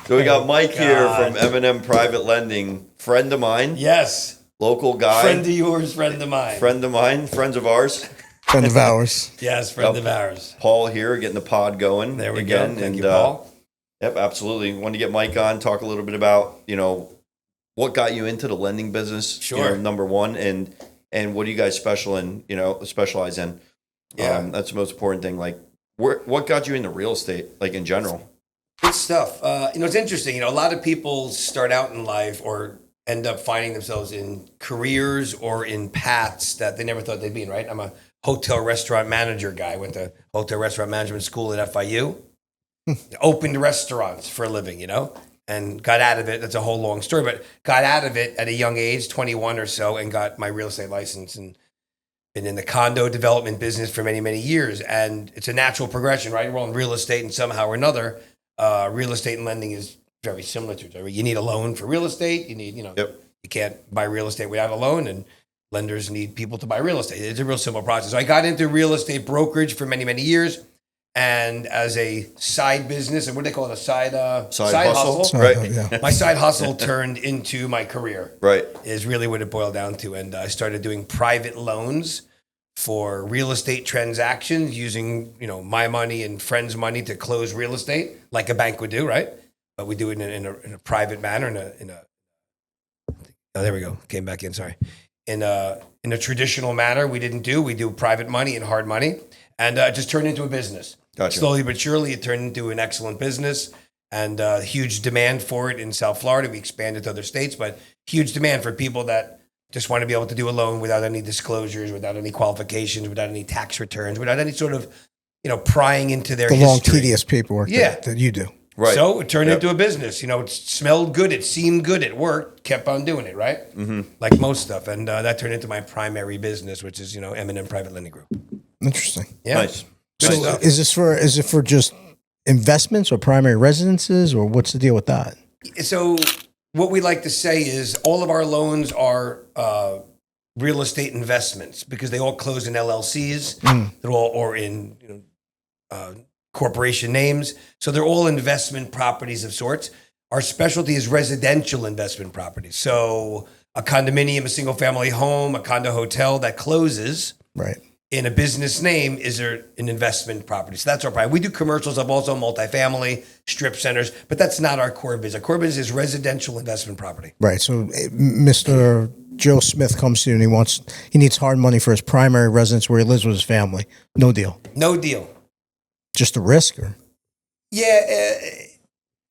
So we got Mike here from M&M Private Lending, friend of mine. Yes. Local guy. Friend of yours, friend of mine. Friend of mine, friends of ours. Friend of ours. Yes, friend of ours. Paul here, getting the pod going. There we again. go. Thank you, Paul. Yep, absolutely. Wanted to get Mike on, talk a little bit about, what got you into the lending business. Sure. Number one, and what do you guys specialize in? Yeah. That's the most important thing. Like, what got you into real estate, like in general? Good stuff. It's interesting. A lot of people start out in life or end up finding themselves in careers or in paths that they never thought they'd be in, right? I'm a hotel restaurant manager guy. Went to hotel restaurant management school at FIU. Opened restaurants for a living, and got out of it. That's a whole long story, but got out of it at a young age, 21 or so, and got my real estate license and been in the condo development business for many, many years. And it's a natural progression, right? We're all in real estate, and somehow or another, real estate and lending is very similar to each other. You need a loan for real estate. You need, you can't buy real estate without a loan, and lenders need people to buy real estate. It's a real simple process. So I got into real estate brokerage for many, many years. And as a side business, and what do they call it? A side hustle? Right. Yeah. My side hustle turned into my career. Right. Is really what it boiled down to. And I started doing private loans for real estate transactions using, my money and friends' money to close real estate like a bank would do, right? But we do it in a private manner, there we go. Came back in, sorry. In a traditional manner, we do private money and hard money. And it just turned into a business. Gotcha. Slowly but surely, it turned into an excellent business, and huge demand for it in South Florida. We expanded to other states, but huge demand for people that just want to be able to do a loan without any disclosures, without any qualifications, without any tax returns, without any sort of, prying into their history. Long, tedious paperwork that you do. Right. So it turned into a business. It smelled good. It seemed good. It worked. Kept on doing it, right? Mm-hmm. Like most stuff. And that turned into my primary business, which is, M&M Private Lending Group. Interesting. Yeah. Nice. So is it for just investments or primary residences, or what's the deal with that? So what we like to say is all of our loans are real estate investments because they all close in LLCs. They're all or in corporation names. So they're all investment properties of sorts. Our specialty is residential investment properties. So a condominium, a single family home, a condo hotel that closes. Right. In a business name is there an investment property. So that's our prime. We do commercials of also multifamily, strip centers, but that's not our core business. Our core business is residential investment property. Right. So Mr. Joe Smith comes to you and he needs hard money for his primary residence where he lives with his family. No deal. No deal. Just a risk, or? Yeah.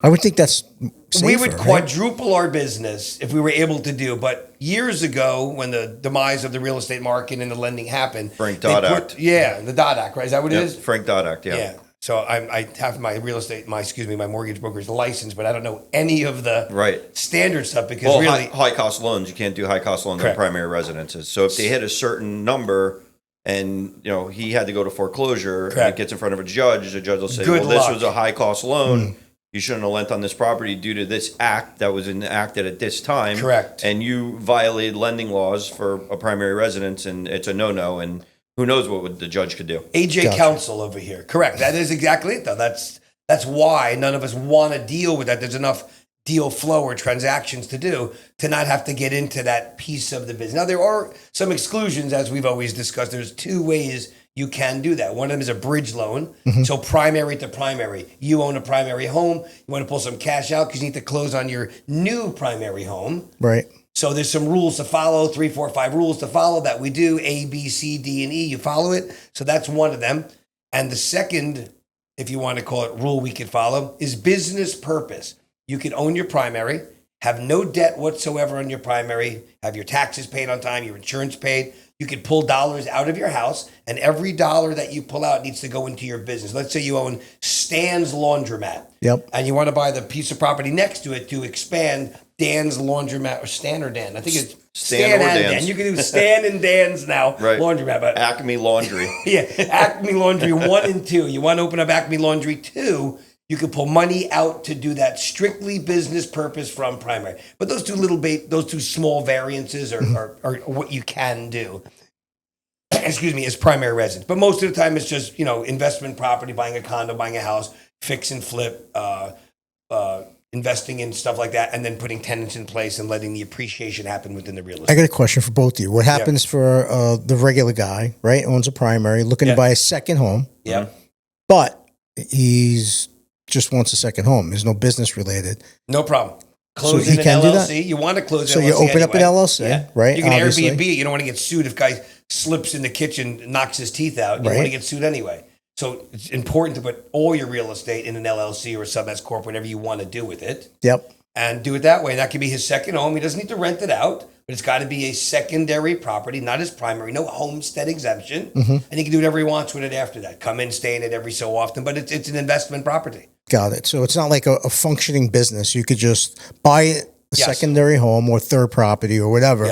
I would think that's safer, we would right? quadruple our business if we were able to do. But years ago, when the demise of the real estate market and the lending happened, Frank Dodd Act. The Dodd Act, right? Is that what it is? Frank Dodd Act. Yeah. Yeah. So I have my my mortgage broker's license, but I don't know any of the standard stuff because really high cost loans. You can't do high cost loans on primary residences. So if they hit a certain number. And, he had to go to foreclosure and it gets in front of a judge. The judge will say, this was a high cost loan. You shouldn't have lent on this property due to this act that was enacted at this time. Correct. And you violated lending laws for a primary residence, and it's a no-no. And who knows what the judge could do. AJ counsel over here. Correct. That is exactly it, though. That's why none of us want to deal with that. There's enough deal flow or transactions to do to not have to get into that piece of the business. Now, there are some exclusions, as we've always discussed. There's two ways you can do that. One of them is a bridge loan. Mm-hmm. So primary to primary. You own a primary home. You want to pull some cash out because you need to close on your new primary home. Right. So there's some rules to follow, 3, 4, 5 rules to follow that we do, A, B, C, D, and E. You follow it. So that's one of them. And the second, if you want to call it rule we could follow, is business purpose. You can own your primary, have no debt whatsoever on your primary, have your taxes paid on time, your insurance paid. You could pull dollars out of your house, and every dollar that you pull out needs to go into your business. Let's say you own Stan's Laundromat. Yep. And you want to buy the piece of property next to it to expand Dan's Laundromat, or Stan or Dan. I think it's Stan and Dan. You can do Stan and Dan's now, Laundromat. But Acme Laundry. Yeah, Acme Laundry 1 and 2. You want to open up Acme Laundry 2, you can pull money out to do that strictly business purpose from primary. But those two small variances are what you can do. Is primary residence. But most of the time it's just, investment property, buying a condo, buying a house, fix and flip, investing in stuff like that, and then putting tenants in place and letting the appreciation happen within the real estate. I got a question for both of you. What happens for the regular guy, right? Owns a primary, looking to buy a second home. Yeah. But he's just wants a second home. There's no business related. No problem. So Close he in an can do that? LLC. You want to close So an you LLC open up an anyway. LLC, right? You can Obviously. Airbnb. You don't want to get sued if guy slips in the kitchen, knocks his teeth out. You don't Right. want to get sued anyway. So it's important to put all your real estate in an LLC or a sub S corp, whatever you want to do with it, Yep. and do it that way. That could be his second home. He doesn't need to rent it out, but it's got to be a secondary property, not his primary. No homestead exemption, and he can do whatever he wants with it after that. Come in, stay in it every so often, but it's an investment property. Got it. So it's not like a functioning business. You could just buy a secondary home or third property or whatever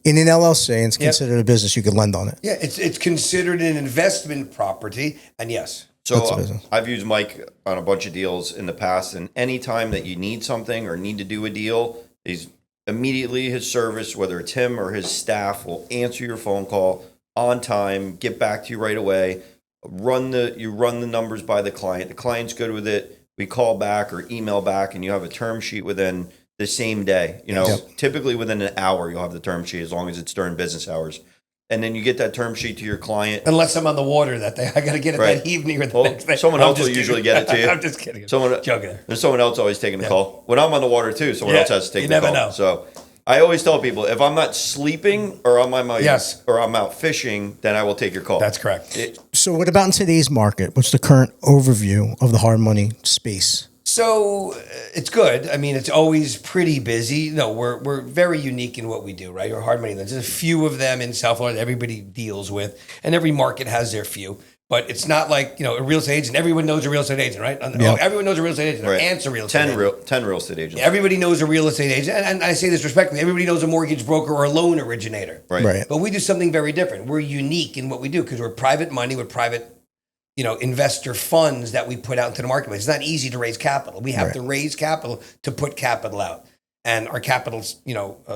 in an LLC, and it's considered a business. You could lend on it. Yeah, it's considered an investment property, and yes. So I've used Mike on a bunch of deals in the past, and anytime that you need something or need to do a deal, he's immediately his service, whether it's him or his staff, will answer your phone call on time, get back to you right away. You run the numbers by the client. The client's good with it. We call back or email back, and you have a term sheet within the same day. Typically within an hour, you'll have the term sheet as long as it's during business hours. And then you get that term sheet to your client. Unless I'm on the water that day. I got to get it that evening or the next day. Someone else will usually get it to you. I'm just kidding. Joking. There's someone else always taking the call. When I'm on the water too, someone else has to take the call. You never know. So I always tell people, if I'm not sleeping or I'm out fishing, then I will take your call. That's correct. So what about in today's market? What's the current overview of the hard money space? So it's good. I mean, it's always pretty busy. No, we're very unique in what we do, right? We're hard money lenders. There's a few of them in South Florida everybody deals with, and every market has their few. But it's not like, a real estate agent. Everyone knows a real estate agent, right? Everyone knows a real estate agent. Their aunt's a real estate agent. 10 real estate agents. Everybody knows a real estate agent. And I say this respectfully. Everybody knows a mortgage broker or a loan originator. Right. But we do something very different. We're unique in what we do because we're private money with private investor funds that we put out into the marketplace. It's not easy to raise capital. We have to raise capital to put capital out. And our capital,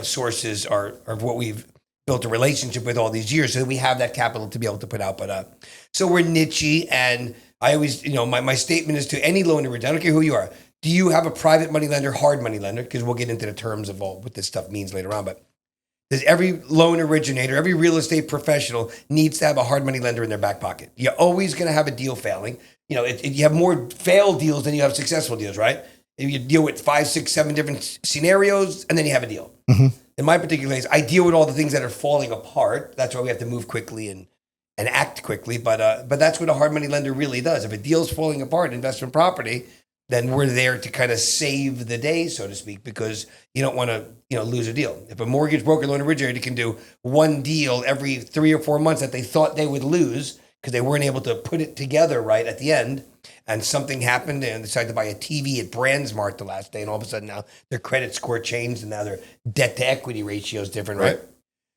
sources are what we've built a relationship with all these years. So that we have that capital to be able to put out. But so we're niche-y. And I always, my statement is to any loan originator, I don't care who you are. Do you have a private money lender, hard money lender? Because we'll get into the terms of what this stuff means later on. But there's every loan originator, every real estate professional needs to have a hard money lender in their back pocket. You're always going to have a deal failing. You have more failed deals than you have successful deals, right? You deal with 5, 6, 7 different scenarios, and then you have a deal. In my particular case, I deal with all the things that are falling apart. That's why we have to move quickly and act quickly. But that's what a hard money lender really does. If a deal's falling apart, investment property, then we're there to kind of save the day, so to speak, because you don't want to, lose a deal. If a mortgage broker loan originator can do one deal every 3 or 4 months that they thought they would lose because they weren't able to put it together right at the end, and something happened and decided to buy a TV at Brandsmart the last day, and all of a sudden now their credit score changed and now their debt to equity ratio is different, right?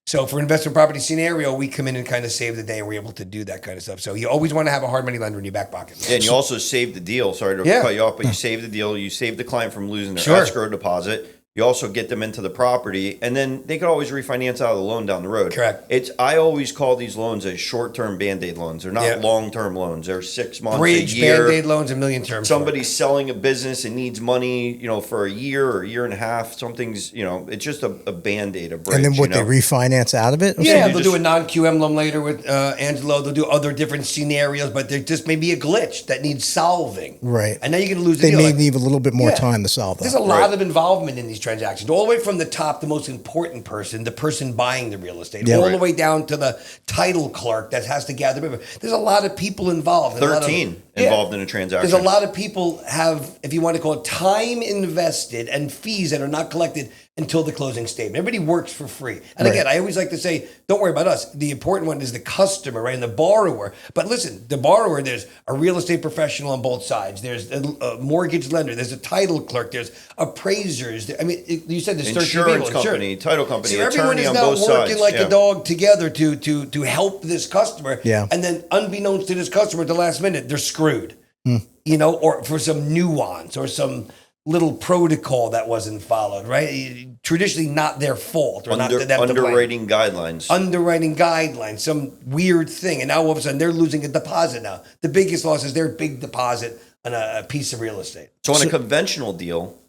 So for investment property scenario, we come in and kind of save the day, and we're able to do that kind of stuff. So you always want to have a hard money lender in your back pocket. Yeah, and you also save the deal. Sorry to cut you off, but you save the deal. You save the client from losing their escrow deposit. You also get them into the property, and then they could always refinance out of the loan down the road. Correct. I always call these loans as short-term Band-Aid loans. They're not long-term loans. They're 6 months, Bridge, a year. Band-Aid loans, a million terms. Somebody's selling a business and needs money, for a year or a year and a half. Something's, it's just a Band-Aid, a bridge. And then they refinance out of it? Yeah, they'll do a non-QM loan later with Angelo. They'll do other different scenarios, but there just may be a glitch that needs solving. Right. And now you're going to lose the deal. deal. They may need a little bit more time to solve that. There's a lot of involvement in these transactions. All the way from the top, the most important person, the person buying the real estate, all the way down to the title clerk that has to gather paper. There's a lot of people involved. 13 involved in a transaction. There's a lot of people have, if you want to call it, time invested and fees that are not collected until the closing statement. Everybody works for free. And again, I always like to say, don't worry about us. The important one is the customer, right? And the borrower. But listen, the borrower, there's a real estate professional on both sides. There's a mortgage lender. There's a title clerk. There's appraisers. I mean, you said there's 13 people. Insurance company, title company, so attorney on everyone both sides. is now working like a dog together to help this customer. Yeah. And then unbeknownst to this customer at the last minute, they're screwed. Or for some nuance or some little protocol that wasn't followed, right? Traditionally not their fault or not to them. Underwriting guidelines. Underwriting guidelines, some weird thing. And now all of a sudden they're losing a deposit now. The biggest loss is their big deposit on a piece of real estate. So on a conventional deal,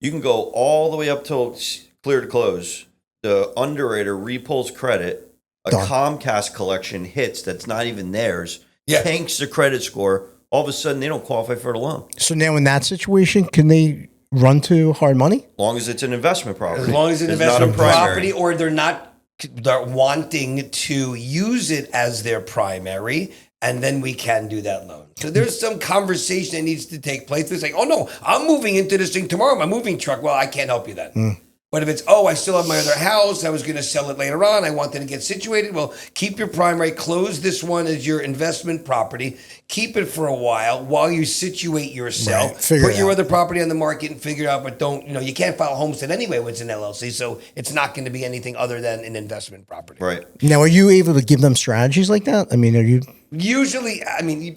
You can go all the way up till clear to close. The underwriter repulls credit. A Comcast collection hits that's not even theirs. Tanks the credit score. All of a sudden, they don't qualify for the loan. So now in that situation, can they run to hard money? As long as it's an investment property. As long as it's an investment property, or they're wanting to use it as their primary, and then we can do that loan. So there's some conversation that needs to take place. It's like, oh no, I'm moving into this thing tomorrow, my moving truck. Well, I can't help you then. But if it's, I still have my other house, I was going to sell it later on, I wanted to get situated, well, keep your primary, close this one as your investment property, keep it for a while you situate yourself, put your other property on the market and figure it out, but don't, you can't file a homestead anyway when it's an LLC, so it's not going to be anything other than an investment property. Right. Now, are you able to give them strategies like that? I mean, are you? Usually,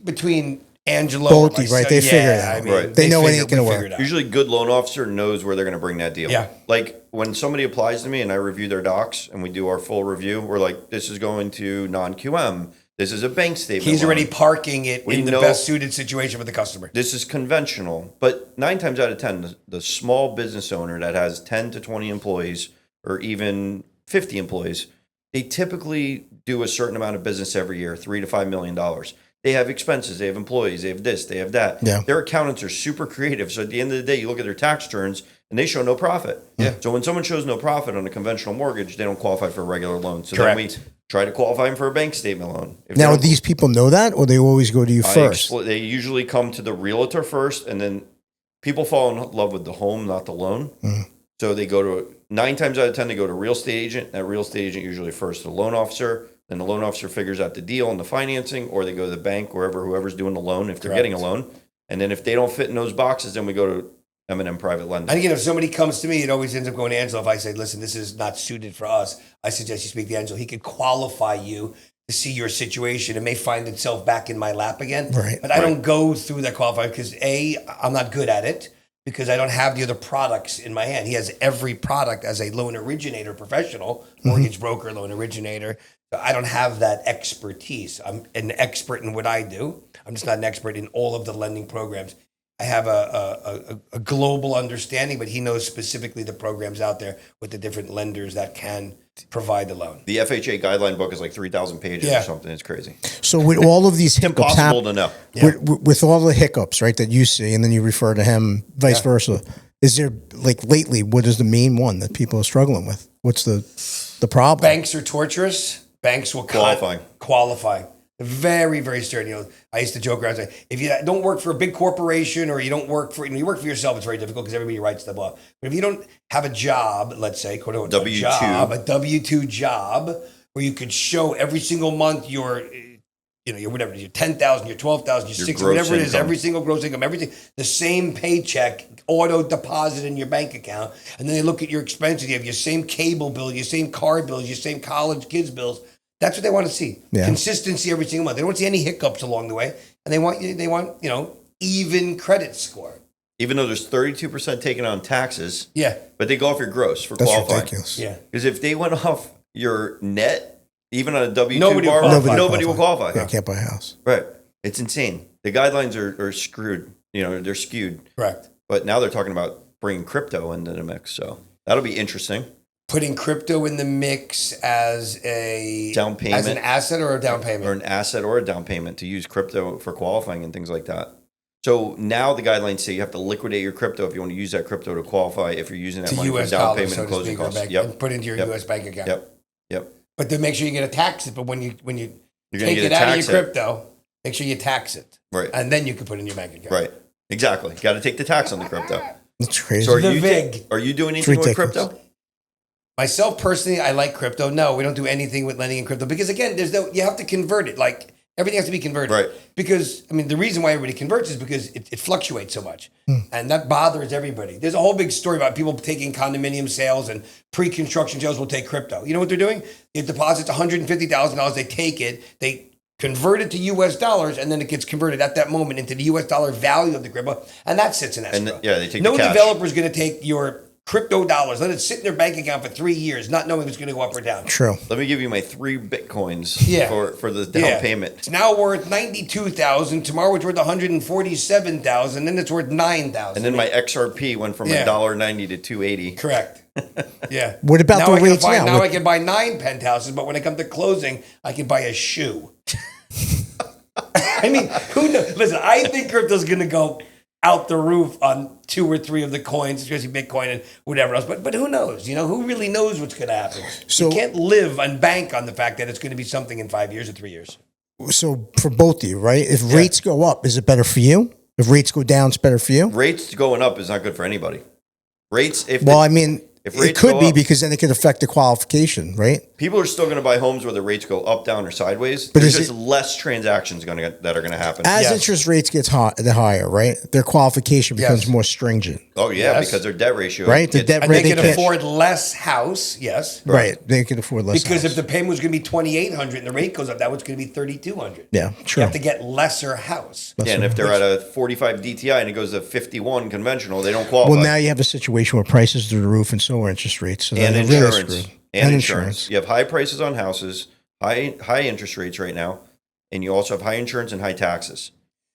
between Angelo both, right? They figure it out. Right. They know when it's going to work. Usually, good loan officer knows where they're going to bring that deal. Yeah. Like when somebody applies to me and I review their docs and we do our full review, we're like, this is going to non-QM. This is a bank statement. He's already parking it in the best suited situation for the customer. This is conventional, but 9 times out of 10, the small business owner that has 10 to 20 employees or even 50 employees, they typically do a certain amount of business every year, $3 to $5 million. They have expenses, they have employees, they have this, they have that. Yeah. Their accountants are super creative. So at the end of the day, you look at their tax returns and they show no profit. Yeah. So when someone shows no profit on a conventional mortgage, they don't qualify for a regular loan. So Correct. then we try to qualify them for a bank statement loan. Now, these people know that, or they always go to you first? They usually come to the realtor first, and then people fall in love with the home, not the loan. So they go to 9 times out of 10, they go to a real estate agent. That real estate agent usually first to the loan officer. Then the loan officer figures out the deal and the financing, or they go to the bank, whoever's doing the loan, if they're getting a loan. And then if they don't fit in those boxes, then we go to M&M private lending. And again, if somebody comes to me, it always ends up going to Angelo. If I say, listen, this is not suited for us, I suggest you speak to Angelo. He could qualify you to see your situation. It may find itself back in my lap again. Right. But I don't go through that qualifier because I'm not good at it, because I don't have the other products in my hand. He has every product as a loan originator professional, mortgage broker, loan originator. So I don't have that expertise. I'm an expert in what I do. I'm just not an expert in all of the lending programs. I have a global understanding, but he knows specifically the programs out there with the different lenders that can provide the loan. The FHA guideline book is like 3,000 pages or something. It's crazy. So with all of these hiccups, impossible to know. With all the hiccups, right, that you see, and then you refer to him, vice versa. Is there, like lately, what is the main one that people are struggling with? What's the problem? Banks are torturous. Banks will qualify. Very, very stern. I used to joke around and say, if you don't work for a big corporation or you don't work for, you work for yourself, it's very difficult because everybody writes them off. But if you don't have a job, let's say, quote unquote, a W-2 job where you could show every single month your whatever, your 10,000, your 12,000, your 6, whatever it is, every single gross income, everything, the same paycheck, auto deposit in your bank account. And then they look at your expenses. You have your same cable bill, your same car bills, your same college kids bills. That's what they want to see. Yeah. Consistency every single month. They don't want to see any hiccups along the way. And they want even credit score. Even though there's 32% taken on taxes. Yeah. But they go off your gross for That's qualifying. Ridiculous. Yeah. Because if they went off your net, even on a W-2 nobody will qualify. Yeah, can't buy a house. Right. It's insane. The guidelines are screwed. They're skewed. Correct. But now they're talking about bringing crypto into the mix. So that'll be interesting. Putting crypto in the mix as a down payment, as an asset or a down payment, or an asset or a down payment to use crypto for qualifying and things like that. So now the guidelines say you have to liquidate your crypto if you want to use that crypto to qualify. If you're using that money for down payment and closing costs, and put into your U.S. bank account. Yep. But then make sure you get to tax it. But when you take it out of your crypto, make sure you tax it. Right. And then you can put it in your bank account. Right. Exactly. Got to take the tax on the crypto. That's crazy. So are you doing anything with crypto? Myself personally, I like crypto. No, we don't do anything with lending in crypto because again, you have to convert it. Like everything has to be converted. Right. Because the reason why everybody converts is because it fluctuates so much. And that bothers everybody. There's a whole big story about people taking condominium sales and pre-construction sales will take crypto. You know what they're doing? It deposits $150,000. They take it, they convert it to US dollars, and then it gets converted at that moment into the US dollar value of the crypto. And that sits in escrow. They take no the cash. developer is going to take your crypto dollars. Let it sit in their bank account for 3 years, not knowing if it's going to go up or down. True. Let me give you my 3 Bitcoins for the down payment. It's now worth 92,000. Tomorrow it's worth 147,000. Then it's worth 9,000. And then my XRP went from $1.90 to $2.80. Correct. Yeah. What about now the rates now? Now I can buy 9 penthouses, but when I come to closing, I can buy a shoe. I mean, who knows? Listen, I think crypto's going to go out the roof on 2 or 3 of the coins, especially Bitcoin and whatever else. But who knows? Who really knows what's going to happen? So, you can't live and bank on the fact that it's going to be something in 5 years or 3 years. So for both of you, right? If rates go up, is it better for you? If rates go down, it's better for you? Rates going up is not good for anybody. Rates, if it could be because then it could affect the qualification, right? People are still going to buy homes whether rates go up, down, or sideways. But there's just less transactions that are going to happen. As interest rates get higher, right? Their qualification becomes more stringent. Oh, yeah, because their debt ratio. Right? They can afford less house, Right. They can afford less because if the payment was going to be $2,800 and the rate goes up, that was going to be $3,200. Yeah, true. You have to get lesser house. And if they're at a 45 DTI and it goes to 51 conventional, they don't qualify. Well, now you have a situation where prices through the roof and so are interest rates. So and insurance. Really and insurance. You have high prices on houses, high interest rates right now, and you also have high insurance and high taxes.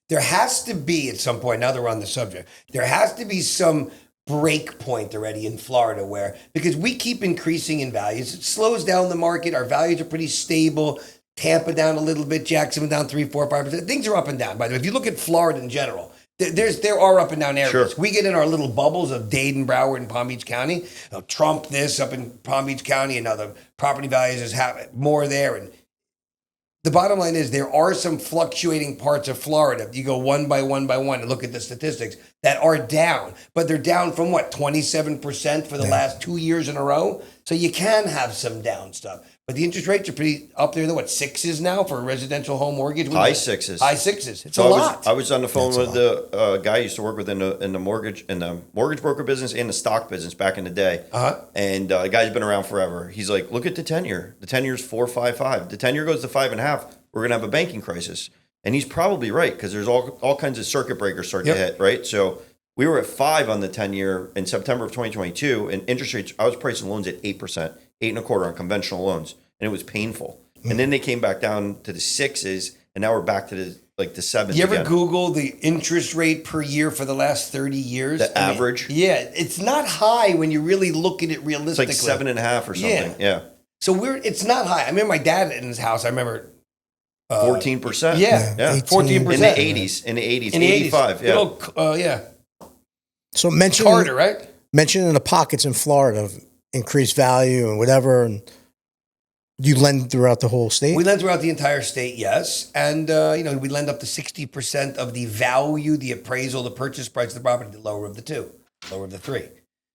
There has to be, at some point, now that we're on the subject, there has to be some break point already in Florida because we keep increasing in values. It slows down the market. Our values are pretty stable. Tampa down a little bit, Jacksonville down 3, 4, 5%. Things are up and down, by the way. If you look at Florida in general, there are up and down areas. Sure. We get in our little bubbles of Dade, Broward, and Palm Beach County. Trump this up in Palm Beach County, and now the property values is more there. And the bottom line is there are some fluctuating parts of Florida. You go one by one and look at the statistics that are down, but they're down from 27% for the last 2 years in a row. So you can have some down stuff. But the interest rates are pretty up there. They're 6s now for a residential home mortgage? High 6s. High 6s. It's a lot. I was on the phone with the guy I used to work with in the mortgage broker business and the stock business back in the day. And the guy's been around forever. He's like, look at the 10-year. The 10-year's 4.55. The 10-year goes to 5.5. We're gonna have a banking crisis. And he's probably right because there's all kinds of circuit breakers start to hit, right? So we were at 5 on the 10-year in September of 2022, and interest rates. I was pricing loans at 8%, 8.25% on conventional loans, and it was painful. And then they came back down to the 6s, and now we're back to the 7s. You ever Google the interest rate per year for the last 30 years? The average? It's not high when you really look at it realistically. It's like 7.5 or something. Yeah. So it's not high. I remember my dad in his house. I remember 14%. Yeah, 14% in the 80s. In the 80s, 85. Yeah. So mention Carter, right? Mentioning the pockets in Florida of increased value and whatever, and you lend throughout the whole state? We lend throughout the entire state, yes. And, we lend up to 60% of the value, the appraisal, the purchase price of the property, the lower of the 2, lower of the 3.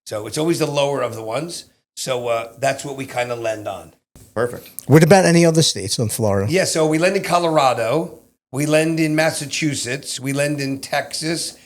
So it's always the lower of the ones. So that's what we kind of lend on. Perfect. What about any other states in Florida? Yeah, so we lend in Colorado. We lend in Massachusetts. We lend in Texas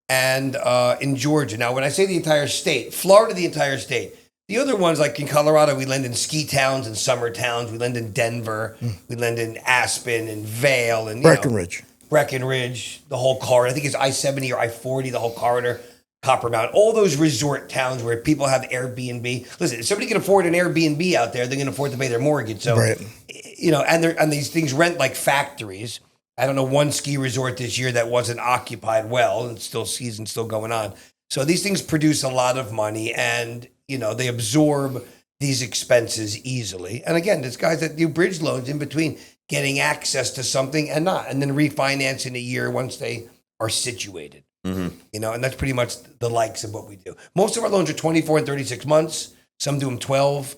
and in Georgia. Now, when I say the entire state, Florida, the entire state. The other ones, like in Colorado, we lend in ski towns and summer towns. We lend in Denver. We lend in Aspen and Vail and Breckenridge, the whole corridor. I think it's I-70 or I-40, the whole corridor. Copper Mountain, all those resort towns where people have Airbnb. Listen, if somebody can afford an Airbnb out there, they're going to afford to pay their mortgage. So, and these things rent like factories. I don't know one ski resort this year that wasn't occupied well, and season's still going on. So these things produce a lot of money, and they absorb these expenses easily. And again, there's guys that do bridge loans in between getting access to something and not, and then refinance in a year once they are situated. Mm-hmm. And that's pretty much the likes of what we do. Most of our loans are 24 and 36 months. Some do them 12.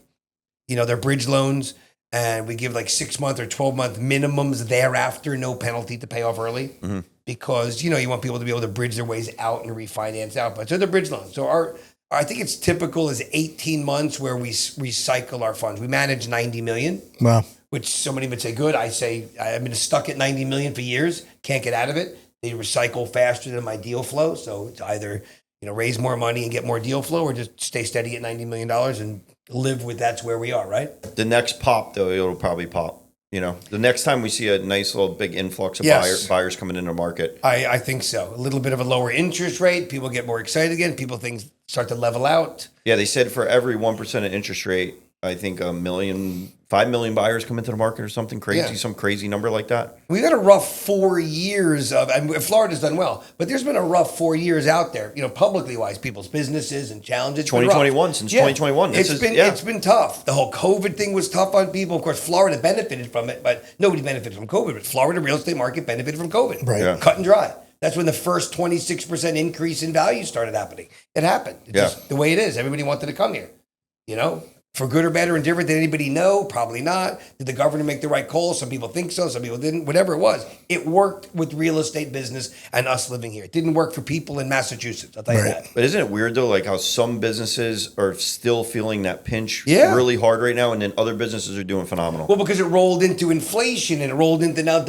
They're bridge loans, and we give 6-month or 12-month minimums thereafter, no penalty to pay off early, because you want people to be able to bridge their ways out and refinance out. But so they're bridge loans. So I think it's typical is 18 months where we recycle our funds. We manage $90 million. Wow. Which somebody would say good. I say I've been stuck at $90 million for years. Can't get out of it. They recycle faster than my deal flow. So it's either, raise more money and get more deal flow, or just stay steady at $90 million and live with that's where we are, right? The next pop, though, it'll probably pop. The next time we see a nice little big influx of buyers coming into the market. I think so. A little bit of a lower interest rate. People get more excited again. Things start to level out. Yeah, they said for every 1% of interest rate, I think 5 million buyers come into the market or something crazy, some crazy number like that. We've had a rough 4 years Florida's done well, but there's been a rough 4 years out there, publicly wise, people's businesses and challenges. 2021, since 2021. It's been tough. The whole COVID thing was tough on people. Of course, Florida benefited from it, but nobody benefited from COVID. But Florida real estate market benefited from COVID. Right. Yeah. Cut and dry. That's when the first 26% increase in value started happening. It happened. It's just the way it is. Everybody wanted to come here, For good or bad or indifferent, did anybody know? Probably not. Did the governor make the right call? Some people think so, some people didn't. Whatever it was, it worked with real estate business and us living here. It didn't work for people in Massachusetts, I'll tell you that. But isn't it weird, though, like how some businesses are still feeling that pinch really hard right now, and then other businesses are doing phenomenal? Well, because it rolled into inflation, and it rolled into now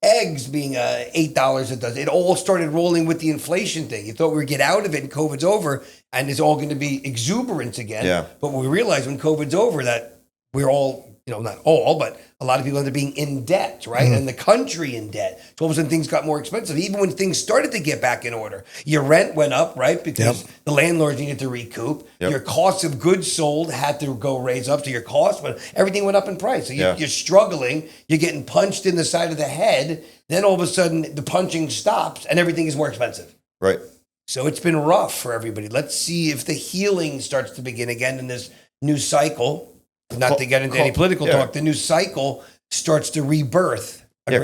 eggs being $8 a dozen. It all started rolling with the inflation thing. You thought we would get out of it and COVID's over, and it's all going to be exuberance again. Yeah. But we realized when COVID's over that we're all, not all, but a lot of people end up being in debt, right? And the country in debt. So all of a sudden things got more expensive. Even when things started to get back in order, your rent went up, right? Because the landlords needed to recoup. Your cost of goods sold had to go raise up to your cost, but everything went up in price. So you're struggling, you're getting punched in the side of the head. Then all of a sudden the punching stops and everything is more expensive. Right. So it's been rough for everybody. Let's see if the healing starts to begin again in this new cycle. Not to get into any political talk, the new cycle starts to rebirth a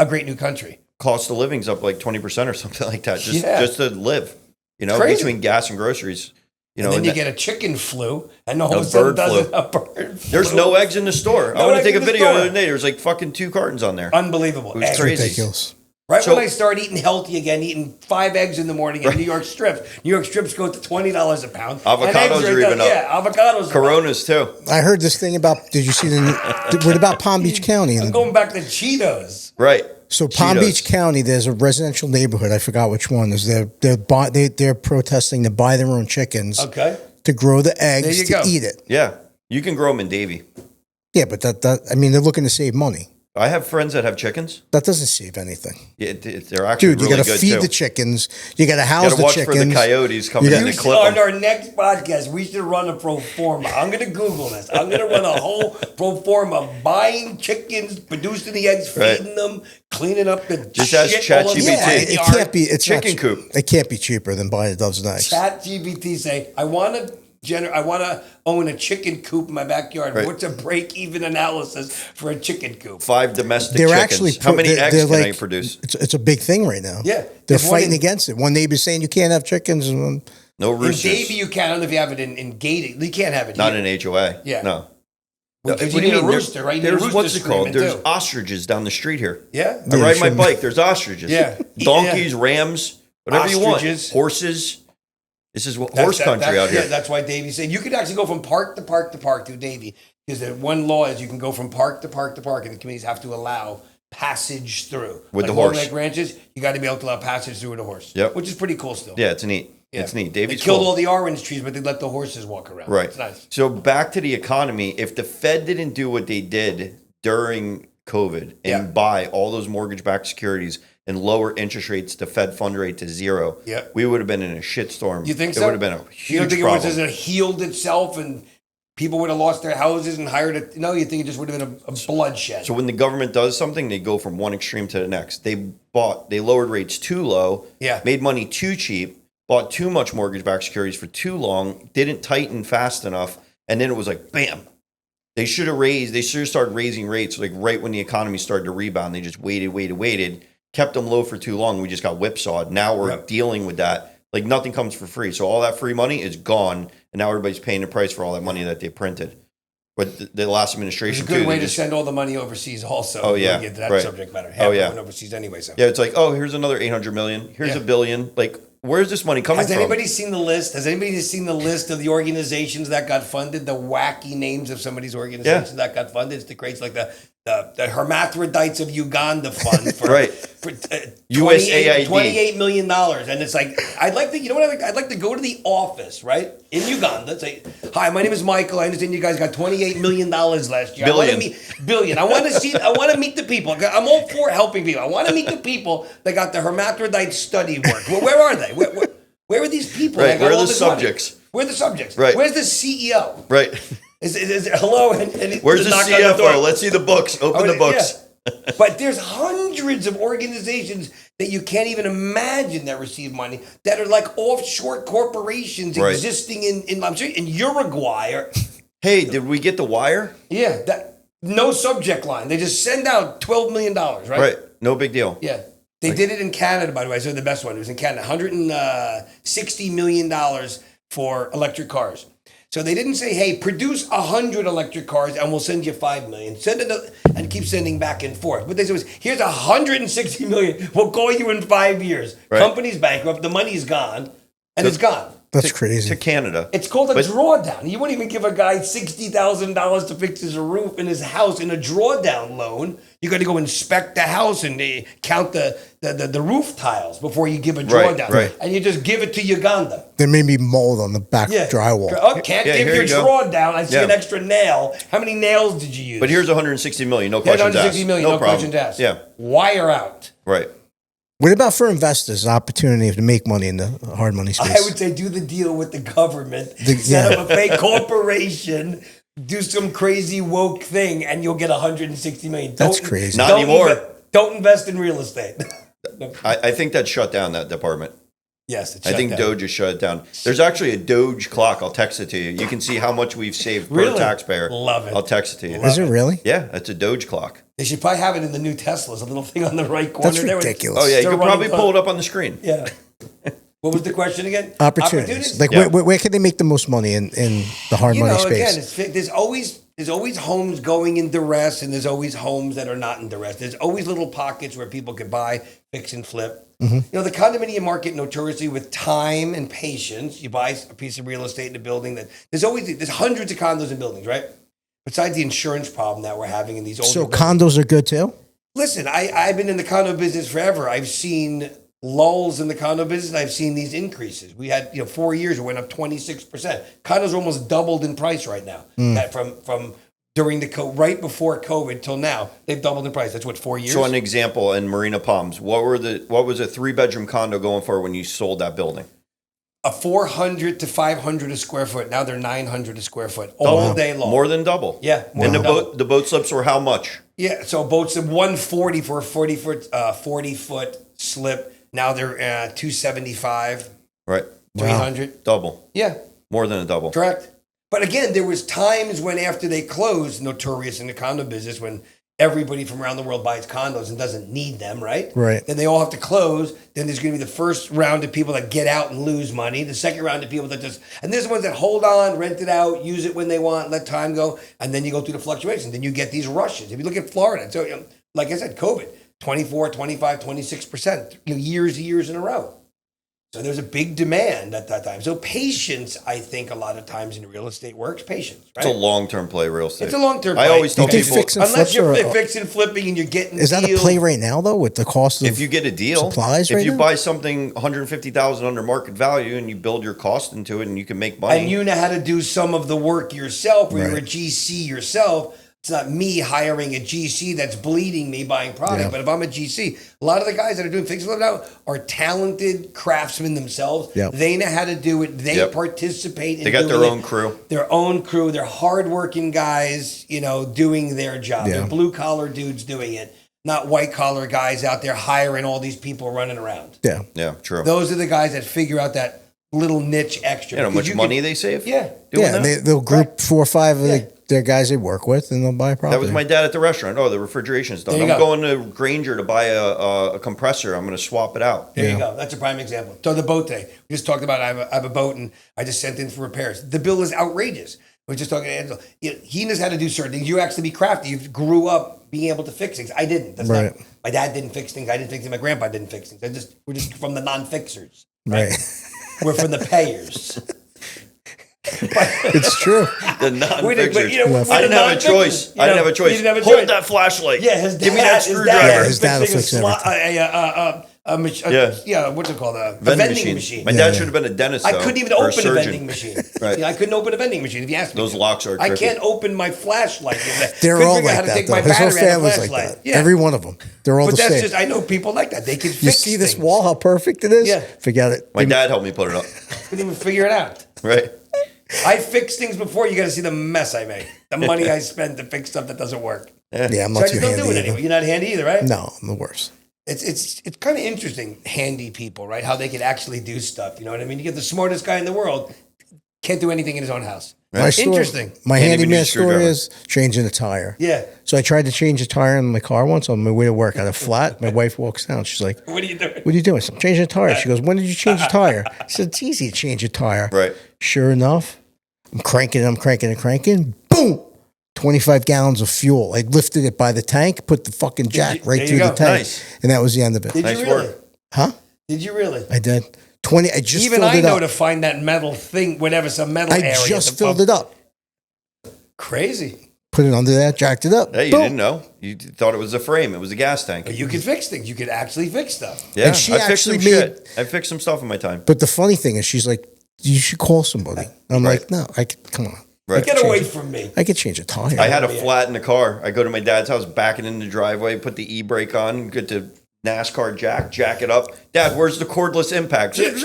great new country. Cost of living's up like 20% or something like that, just to live, between gas and groceries. And then you get a chicken flu, and all of a sudden a bird flu. There's no eggs in the store. I want to take a video the other day. There's like fucking 2 cartons on there. Unbelievable. It was crazy. Ridiculous. When I start eating healthy again, eating 5 eggs in the morning in New York strips. New York strips go to $20 a pound. Avocados are even up. Yeah, avocados. Coronas too. I heard this thing about. Did you see what about Palm Beach County? I'm going back to Cheetos. Right. So Palm Beach County, there's a residential neighborhood. I forgot which one. They're protesting to buy their own chickens. Okay. To grow the eggs to eat it. Yeah, you can grow them in Davie. Yeah, but they're looking to save money. I have friends that have chickens. That doesn't save anything. Yeah, they're actually you got to feed the chickens. You got to house the chickens. You got to watch for the coyotes coming in and clip them. On our next podcast, we should run a pro forma. I'm going to Google this. I'm going to run a whole pro forma buying chickens, producing the eggs, feeding them, cleaning up the just ask ChatGPT. Yeah, it can't be. It's chicken coop. It can't be cheaper than buying a dozen eggs. ChatGPT say, I want to own a chicken coop in my backyard. Right. What's a break-even analysis for a chicken coop? 5 domestic chickens. Actually how many eggs can I produce? It's a big thing right now. Yeah. They're fighting against it. One neighbor's saying you can't have chickens. No roosters. In Davie, you can't. I don't know if you have it in gated. You can't have it. Not in HOA. Yeah. No. Because you need a rooster, right? There's what's it called? There's ostriches down the street here. Yeah. I ride my bike. There's ostriches. Yeah. Donkeys, rams, whatever you want. Horses. This is horse country out here. Yeah, that's why Davie said you could actually go from park to park to park through Davie. Because the one law is you can go from park to park to park, and the communities have to allow passage through. With the horse. Like ranches, you got to be able to allow passage through with a horse. Yep. Which is pretty cool still. Yeah, it's neat. Yeah. It's neat. Davie's they killed all the orange trees, but they let the horses walk around. Right. It's nice. So back to the economy. If the Fed didn't do what they did during COVID and buy all those mortgage-backed securities and lower interest rates, the Fed fund rate to 0, we would have been in a shitstorm. You think so? It would have been a huge You don't think problem. it healed itself and people would have lost their houses and hired it? No, you think it just would have been a bloodshed. So when the government does something, they go from one extreme to the next. They lowered rates too low, made money too cheap, bought too much mortgage-backed securities for too long, didn't tighten fast enough, and then it was like, bam. They should have started raising rates like right when the economy started to rebound. They just waited, kept them low for too long. We just got whipsawed. Now we're dealing with that. Like nothing comes for free. So all that free money is gone, and now everybody's paying the price for all that money that they printed. But the last administration, it's a good way to send all the money overseas also. Oh, yeah. Get to that subject matter. Half went overseas anyway. So. Yeah, it's like, oh, here's another $800 million. Here's $1 billion. Like, where's this money coming from? Has anybody seen the list? Has anybody seen the list of the organizations that got funded? The wacky names of some of these organizations that got funded. It's the crazy, like the the hermaphrodites of Uganda fund for, right. for USAID. $28 million. And it's like, I'd like to, you know what, I'd like to go to the office, right, in Uganda, say, hi, my name is Michael. I understand you guys got $28 million last year. Billion. I want to meet the people. I'm all for helping people. I want to meet the people that got the hermaphrodite study work. Well, where are they? Where are these people? Right. Where are the subjects? Money? Where are the subjects? Right. Where's the CEO? Right. Is hello? And where's the CFO? Let's see the books. Open the books. Yeah. But there's hundreds of organizations that you can't even imagine that receive money that are like offshore corporations existing in Uruguay. Hey, did we get the wire? Yeah. No subject line. They just send out $12 million, right? Right. No big deal. Yeah. They did it in Canada, by the way. So the best one. It was in Canada. $160 million for electric cars. So they didn't say, hey, produce 100 electric cars and we'll send you 5 million. Send it and keep sending back and forth. What they said was, here's 160 million. We'll call you in 5 years. Right. Company's bankrupt. The money's gone. And it's gone. That's crazy. To Canada. It's called a drawdown. You wouldn't even give a guy $60,000 to fix his roof in his house in a drawdown loan. You got to go inspect the house and count the roof tiles before you give a drawdown. Right. And you just give it to Uganda. There may be mold on the back drywall. Oh, can't give your drawdown. I see an extra nail. How many nails did you use? But here's 160 million. No questions asked. 160 million. No questions asked. Yeah. Wire out. Right. What about for investors, opportunity to make money in the hard money space? I would say do the deal with the government. Set up a fake corporation, do some crazy woke thing, and you'll get 160 million. That's crazy. Not anymore. Don't invest in real estate. I think that shut down that department. Yes, I think Doge just shut it down. There's actually a Doge clock. I'll text it to you. You can see how much we've saved per taxpayer. Love it. I'll text it to you. Is it really? Yeah, it's a Doge clock. They should probably have it in the new Teslas, a little thing on the right corner. That's ridiculous. Oh, yeah, you could probably pull it up on the screen. Yeah. What was the question again? Opportunities. Like, where can they make the most money in the hard money space? Again, there's always homes going in duress, and there's always homes that are not in duress. There's always little pockets where people can buy, fix, and flip. Mm-hmm. You know, the condominium market, notoriously with time and patience, you buy a piece of real estate in a building that there's hundreds of condos in buildings, right? Besides the insurance problem that we're having in these older buildings. Condos are good too? Listen, I've been in the condo business forever. I've seen lulls in the condo business. I've seen these increases. We had 4 years, it went up 26%. Condos almost doubled in price right now. From during right before COVID till now, they've doubled in price. That's what, 4 years? So an example in Marina Palms, what was a 3-bedroom condo going for when you sold that building? A 400 to 500 a square foot. Now they're 900 a square foot all day long. More than double. Yeah. And the boat slips were how much? Yeah. So boats at 140 for a 40 foot slip. Now they're 275. Right. 300. Wow. Double. Yeah. More than a double. Correct. But again, there was times when after they closed, notorious in the condo business, when everybody from around the world buys condos and doesn't need them, right? Right. Then they all have to close. Then there's going to be the first round of people that get out and lose money. The second round of people that and there's the ones that hold on, rent it out, use it when they want, let time go. And then you go through the fluctuations. Then you get these rushes. If you look at Florida, so like I said, COVID, 24, 25, 26%, years in a row. So there's a big demand at that time. So patience, I think, a lot of times in real estate works. Patience, right? It's a long-term play, real estate. It's a long-term play. I always tell people, unless you're fixing, flipping, and you're getting. Is that a play right now, though, with the cost of if you get a deal, supplies? If you buy something $150,000 under market value and you build your cost into it and you can make money, and you know how to do some of the work yourself, or you're a GC yourself. It's not me hiring a GC that's bleeding me buying product. Yeah. But if I'm a GC, a lot of the guys that are doing fix and flip now are talented craftsmen themselves. Yep. They know how to do it. They participate in They got their own crew. Their own crew. They're hardworking guys, doing their job. Yeah. They're blue-collar dudes doing it, not white-collar guys out there hiring all these people running around. Yeah. Yeah, true. Those are the guys that figure out that little niche extra. You know how much money they save? Yeah. They'll group 4 or 5 of their guys they work with, and they'll buy a property. That was my dad at the restaurant. Oh, the refrigeration's done. I'm going to Granger to buy a compressor. I'm going to swap it out. There you go. That's a prime example. So the boat day. We just talked about I have a boat, and I just sent in for repairs. The bill is outrageous. We're just talking to Angelo. He knows how to do certain things. You actually be crafty. You grew up being able to fix things. I didn't. That's not, my dad didn't fix things. I didn't fix things. My grandpa didn't fix things. We're just from the non-fixers. Right. We're from the payers. It's true. The non-fixers. I didn't have a choice. I didn't have a choice. Hold that flashlight. Yeah, his dad, give me that screwdriver. His dad will fix everything. What's it called? A vending machine. My dad should have been a dentist. Though, I couldn't even open a vending machine. Right. I couldn't open a vending machine if you asked me. Those locks are tricky. I can't open my flashlight. They're all like that, though. His whole family's like that. Yeah. Every one of them. They're all the same. But that's just, I know people like that. They can fix You see this things. wall, how perfect it is? Yeah. Forget it. My dad helped me put it up. Couldn't even figure it out. Right. I fix things before. You got to see the mess I make. The money I spend to fix stuff that doesn't work. Yeah, I'm not too handy. So I just don't do it anymore. You're not handy either, right? No, I'm the worst. It's kind of interesting, handy people, right? How they can actually do stuff. You know what I mean? You get the smartest guy in the world, can't do anything in his own house. Right. Interesting. My handyman story is changing a tire. Yeah. So I tried to change a tire in my car once on my way to work. I had a flat. My wife walks down. She's like, "What are you doing?" "What are you doing?" I said, "I'm changing a tire." She goes, "When did you change a tire?" I said, "It's easy to change a tire." Right. Sure enough, I'm cranking. Boom! 25 gallons of fuel. I lifted it by the tank, put the fucking jack right through the tank, and that was the end of it. Did you really? Huh? Did you really? I did. 20. I just even filled I it know up. To find that metal thing, whatever, some metal area. I just filled it up. Crazy. Put it under that, jacked it up. Hey, you didn't know. You thought it was a frame. It was a gas tank. But you could fix things. You could actually fix stuff. Yeah, and she I fixed some actually shit. I fixed some stuff in my time. But the funny thing is, she's like, "You should call somebody." I'm like, "No, come on." Right. Get away from me. I could change a tire. I had a flat in the car. I go to my dad's house, back it in the driveway, put the e-brake on, get the NASCAR jack it up. Dad, where's the cordless impact? Take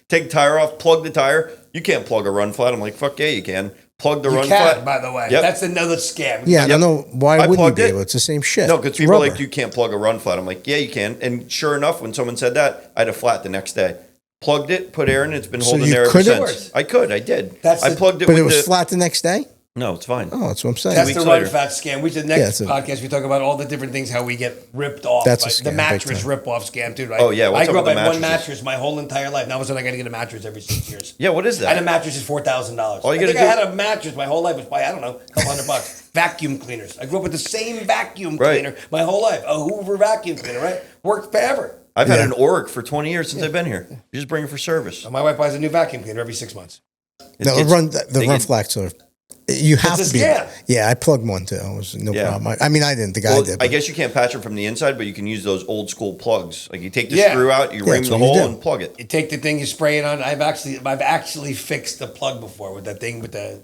the tire off, plug the tire. You can't plug a run flat. I'm like, fuck yeah, you can. Plug the run flat. By the way. Yep. That's another scam. Yeah, I don't know. Why wouldn't you be able? It's the same shit. No, because people are like, you can't plug a run flat. I'm like, yeah, you can. And sure enough, when someone said that, I had a flat the next day. Plugged it, put air in it. It's been holding there ever since. I did. I plugged it. But it was flat the next day? No, it's fine. Oh, that's what I'm saying. That's the run fat scam. We should next podcast we talk about all the different things how we get ripped off. That's a scam, the mattress rip off scam too, right? Oh yeah, I grew up at one mattress my whole entire life. Now all of a sudden I got to get a mattress every 6 years. Yeah, what is that? And a mattress is $4,000. I had a mattress my whole life. It was probably, I don't know, a couple $100. Vacuum cleaners. I grew up with the same vacuum cleaner my whole life. A Hoover vacuum cleaner, right? Worked forever. I've had an Oric for 20 years since I've been here. You just bring it for service. My wife buys a new vacuum cleaner every 6 months. The run flat sort of. You have to be. Yeah, I plugged one too. It was no problem. I mean, I didn't. The guy did. I guess you can't patch them from the inside, but you can use those old school plugs. Like you take the screw out, you ring the hole, and plug it. You take the thing, you spray it on. I've actually fixed the plug before with that thing with the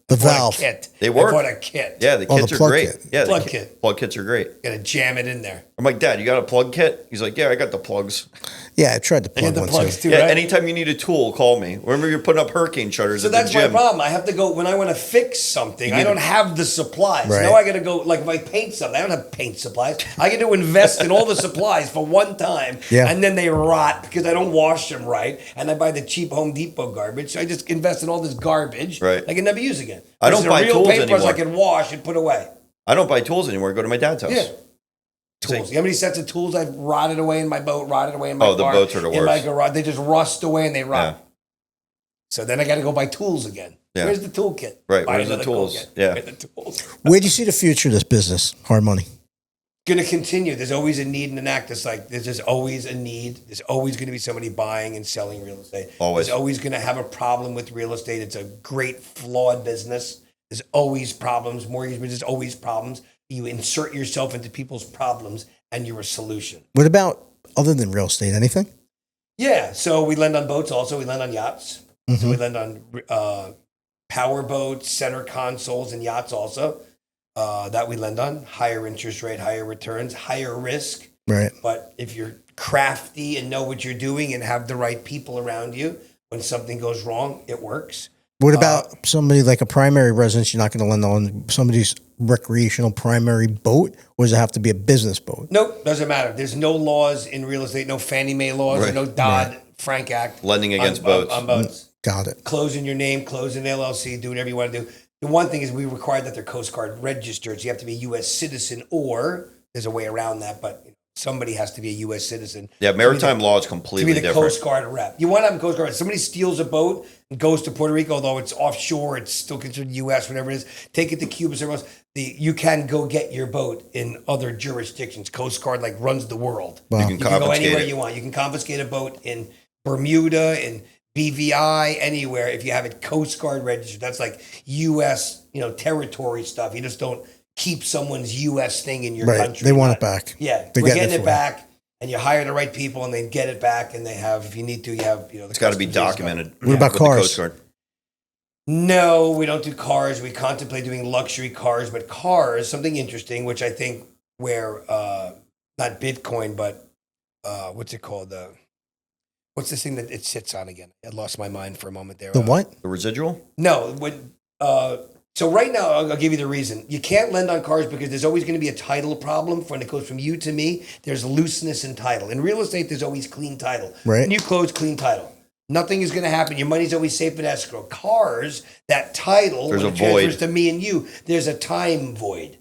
the valve kit. They work. I bought a kit. Yeah, the kits are great. Kit. Yeah, plug kit. Plug kits are great. Gotta jam it in there. I'm like, Dad, you got a plug kit? He's like, yeah, I got the plugs. Yeah, I tried to plug one plugs too. Yeah, right? Anytime you need a tool, call me. Remember, you're putting up hurricane shutters at the gym. So that's my problem. I have to go when I want to fix something. I don't have the supplies. Right. Now I got to go. Like if I paint something, I don't have paint supplies. I got to invest in all the supplies for one time, and then they rot because I don't wash them right, and I buy the cheap Home Depot garbage. So I just invest in all this garbage. Right. I can never use again. I don't buy tools anymore. I can wash and put away. I don't buy tools anymore. I go to my dad's house. Yeah. Tools. You know how many sets of tools I've rotted away in my boat, rotted away in my car? Oh, the boats are the worst. In my garage. They just rust away and they rot. Yeah. So then I got to go buy tools again. Yeah. Where's the toolkit? Right. Where's the tools? Yeah. Where do you see the future of this business? Hard money. Going to continue. There's always a need and an act. It's like there's just always a need. There's always going to be somebody buying and selling real estate. Always. There's always going to have a problem with real estate. It's a great flawed business. There's always problems. Mortgage business, there's always problems. You insert yourself into people's problems and you're a solution. What about other than real estate? Anything? Yeah. So we lend on boats also. We lend on yachts. Mm-hmm. So we lend on power boats, center consoles, and yachts also. That we lend on. Higher interest rate, higher returns, higher risk. Right. But if you're crafty and know what you're doing and have the right people around you, when something goes wrong, it works. What about somebody like a primary residence? You're not going to lend on somebody's recreational primary boat, or does it have to be a business boat? Nope, doesn't matter. There's no laws in real estate, no Fannie Mae laws, right. No Dodd-Frank Act. Lending against boats. On boats. Got it. Close in your name, close in LLC, do whatever you want to do. The one thing is we require that they're Coast Guard registered, so you have to be a U.S. citizen, or there's a way around that, but somebody has to be a U.S. citizen. Yeah, maritime law is completely different. To be the Coast Guard rep. You want to have a Coast Guard rep. Somebody steals a boat and goes to Puerto Rico, although it's offshore, it's still considered U.S., whatever it is. Take it to Cuba, somewhere else. You can go get your boat in other jurisdictions. Coast Guard runs the world. Wow. You can go anywhere you want. You can confiscate a boat in Bermuda, in BVI, anywhere, if you have it Coast Guard registered. That's like U.S. Territory stuff. You just don't keep someone's U.S. thing in your country. They want it back. Yeah, we're getting it back, and you hire the right people, and they get it back, and they have, if you need to, you have, it's got to be documented. What about cars? No, we don't do cars. We contemplate doing luxury cars, but cars, something interesting, which I think where, not Bitcoin, but what's it called? What's this thing that it sits on again? I lost my mind for a moment there. The what? The residual? No. So right now, I'll give you the reason. You can't lend on cars because there's always going to be a title problem. When it goes from you to me, there's looseness in title. In real estate, there's always clean title. Right. When you close, clean title. Nothing is going to happen. Your money's always safe in escrow. Cars, that title, there's when it transfers to me and you, there's a time void.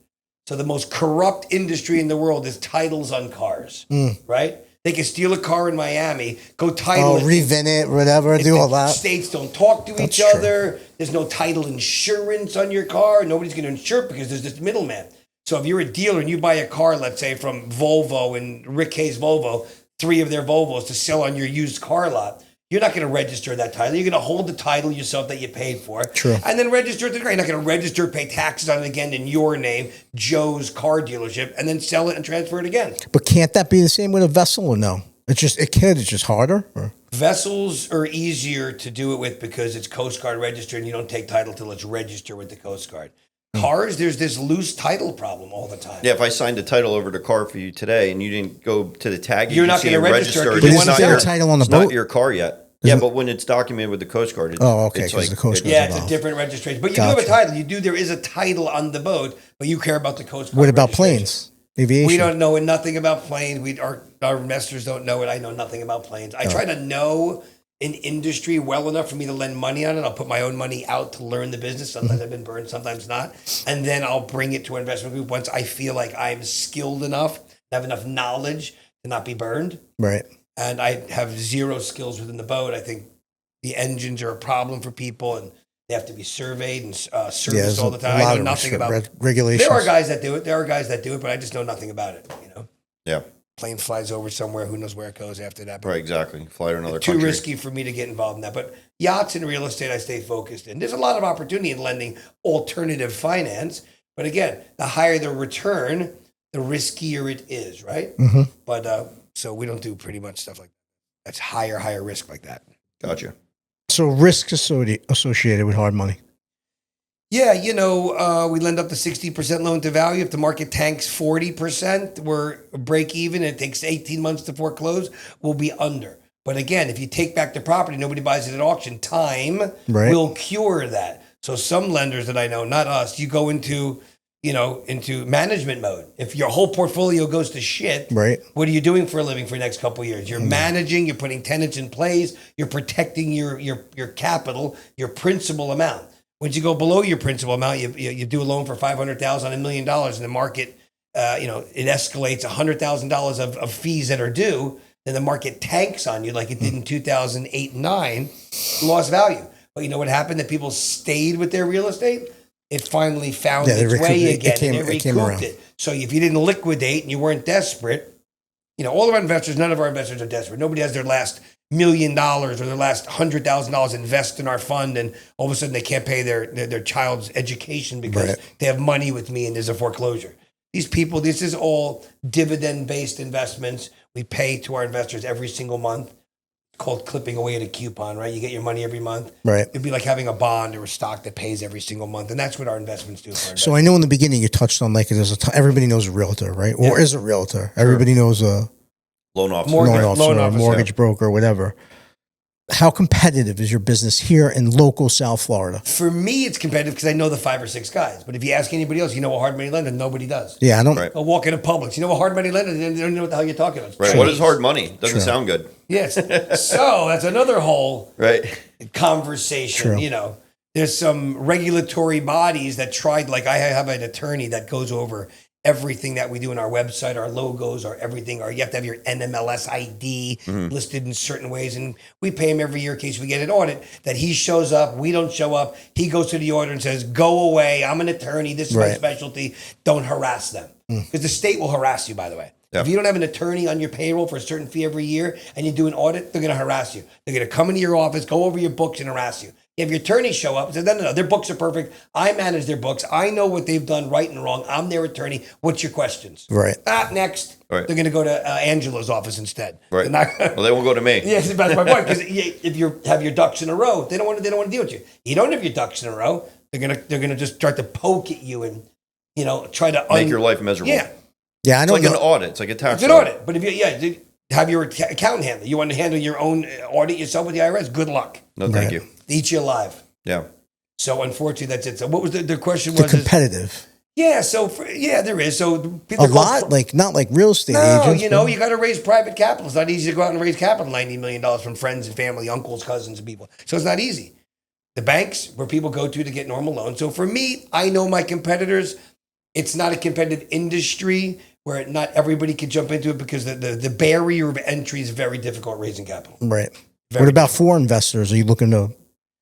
So the most corrupt industry in the world is titles on cars, right? They can steal a car in Miami, go title it. Revin it, whatever, do all that. States don't talk to each other. There's no title insurance on your car. Nobody's going to insure it because there's this middleman. So if you're a dealer and you buy a car, let's say from Volvo and Rick Hayes Volvo, 3 of their Volvos to sell on your used car lot, you're not going to register that title. You're going to hold the title yourself that you paid for. True. And then register it. You're not going to register, pay taxes on it again in your name, Joe's car dealership, and then sell it and transfer it again. But can't that be the same with a vessel or no? It's just harder? Or? Vessels are easier to do it with because it's Coast Guard registered and you don't take title till it's registered with the Coast Guard. Cars, there's this loose title problem all the time. Yeah, if I signed a title over the car for you today and you didn't go to the tag you're not going to register it. But isn't there a title on the boat? Not your car yet. But when it's documented with the Coast Guard, it's like the Coast Guard. Yeah, it's a different registration. But you do have a title. There is a title on the boat, but you care about the Coast Guard. What about planes? Aviation? We don't know nothing about planes. Our investors don't know it. I know nothing about planes. I try to know an industry well enough for me to lend money on it. I'll put my own money out to learn the business. Sometimes I've been burned, sometimes not. And then I'll bring it to an investment group once I feel like I'm skilled enough, have enough knowledge to not be burned. Right. And I have zero skills within the boat. I think the engines are a problem for people and they have to be surveyed and serviced all the time. I know nothing about regulations. There are guys that do it. But I just know nothing about it, Yeah. Plane flies over somewhere, who knows where it goes after that. But right, exactly. Fly to another country. Too risky for me to get involved in that. But yachts and real estate, I stay focused in. There's a lot of opportunity in lending alternative finance. But again, the higher the return, the riskier it is, right? Mm-hmm. But so we don't do pretty much stuff like that. That's higher risk like that. Gotcha. So risks associated with hard money. Yeah, we lend up to 60% loan to value. If the market tanks 40%, we're break even. And it takes 18 months to foreclose. We'll be under. But again, if you take back the property, nobody buys it at auction. Time will cure that. So some lenders that I know, not us, you go into management mode. If your whole portfolio goes to shit, what are you doing for a living for the next couple of years? You're managing. You're putting tenants in place. You're protecting your capital, your principal amount. Once you go below your principal amount, you do a loan for $500,000, $1 million, and the market, it escalates $100,000 of fees that are due. Then the market tanks on you like it did in 2008 and 9, lost value. But you know what happened? That people stayed with their real estate. It finally found its way again, and it recouped it. So if you didn't liquidate and you weren't desperate, all of our investors, none of our investors are desperate. Nobody has their last $1 million or their last $100,000 invest in our fund, and all of a sudden they can't pay their child's education because they have money with me and there's a foreclosure. These people, this is all dividend-based investments. We pay to our investors every single month. It's called clipping away at a coupon, right? You get your money every month. Right. It'd be like having a bond or a stock that pays every single month, and that's what our investments do for our investors. So I know in the beginning you touched on everybody knows a realtor, right? Or is a realtor. Everybody knows a loan officer, mortgage broker, whatever. How competitive is your business here in local South Florida? For me, it's competitive because I know the 5 or 6 guys. But if you ask anybody else, a hard money lender, nobody does. Yeah, I don't. I'll walk into Publix. A hard money lender, they don't know what the hell you're talking about. Right. What is hard money? Doesn't sound good. Yes. So that's another whole conversation. True. There's some regulatory bodies that tried, like I have an attorney that goes over everything that we do in our website, our logos, our everything. You have to have your NMLS ID listed in certain ways. And we pay him every year in case we get an audit that he shows up. We don't show up. He goes to the auditor and says, go away. I'm an attorney. This is my specialty. Don't harass them. Because the state will harass you, by the way. Yeah. If you don't have an attorney on your payroll for a certain fee every year and you do an audit, they're going to harass you. They're going to come into your office, go over your books and harass you. If your attorneys show up and say, no, their books are perfect. I manage their books. I know what they've done right and wrong. I'm their attorney. What's your questions? Right. Next. Right. They're going to go to Angelo's office instead. Right. Well, they won't go to me. Yes, that's my point. Because if you have your ducks in a row, they don't want to deal with you. You don't have your ducks in a row. They're gonna just start to poke at you and try to make your life miserable. Yeah. Yeah, I don't It's like an audit. It's like a tax. It's an audit. But if you have your accountant handle. You want to handle your own audit yourself with the IRS? Good luck. No, thank you. Eat you alive. Yeah. So unfortunately, that's it. So what was the question? The competitive. Yeah. So there is. So a lot, not like real estate agents. No, you got to raise private capital. It's not easy to go out and raise capital, $90 million from friends and family, uncles, cousins, and people. So it's not easy. The banks where people go to get normal loans. So for me, I know my competitors. It's not a competitive industry where not everybody can jump into it because the barrier of entry is very difficult raising capital. Right. What about foreign investors? Are you looking to?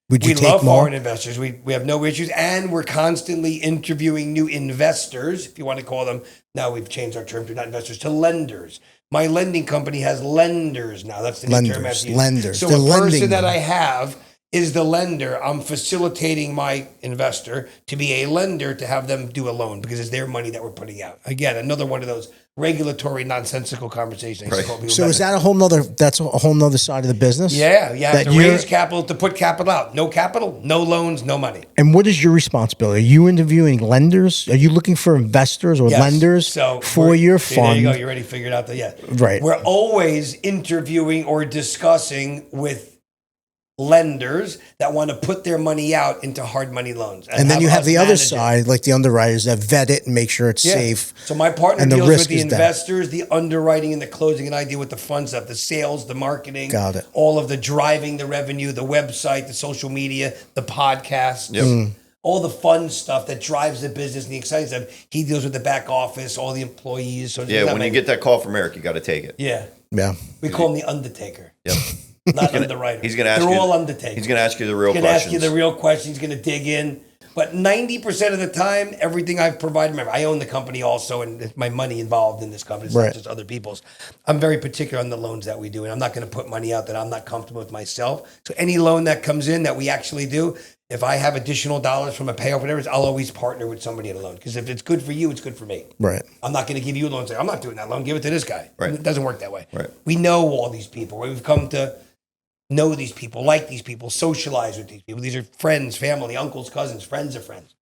We love foreign investors. We have no issues, and we're constantly interviewing new investors, if you want to call them. Now we've changed our term to not investors, to lenders. My lending company has lenders now. That's the new term. Lenders. So the person that I have is the lender. I'm facilitating my investor to be a lender to have them do a loan because it's their money that we're putting out. Again, another one of those regulatory nonsensical conversations. Right. So is that a whole nother side of the business? Yeah. You have to raise capital to put capital out. No capital, no loans, no money. And what is your responsibility? Are you interviewing lenders? Are you looking for investors or lenders for your fund? There you go. You already figured out that. Right. We're always interviewing or discussing with lenders that want to put their money out into hard money loans. And then you have the other side, like the underwriters that vet it and make sure it's safe. So my partner deals with the investors, the underwriting and the closing, and I deal with the fun stuff, the sales, the marketing, got it. All of the driving, the revenue, the website, the social media, the podcast. Yep. All the fun stuff that drives the business and the exciting stuff. He deals with the back office, all the employees. So when you get that call from Eric, you got to take it. Yeah. We call him the Undertaker. Yep. Not underwriter. He's going to ask They're you. all undertakers. He's going to ask you the real questions. He's going to ask you the real questions. He's going to dig in. But 90% of the time, everything I've provided, remember, I own the company also, and it's my money involved in this company. It's not just other people's. I'm very particular on the loans that we do, and I'm not going to put money out that I'm not comfortable with myself. So any loan that comes in that we actually do, if I have additional dollars from a payoff, whatever, I'll always partner with somebody in a loan. Because if it's good for you, it's good for me. Right. I'm not going to give you a loan and say, I'm not doing that loan. Give it to this guy. Right. It doesn't work that way. Right. We know all these people. We've come to know these people, like these people, socialize with these people. These are friends, family, uncles, cousins, friends of friends.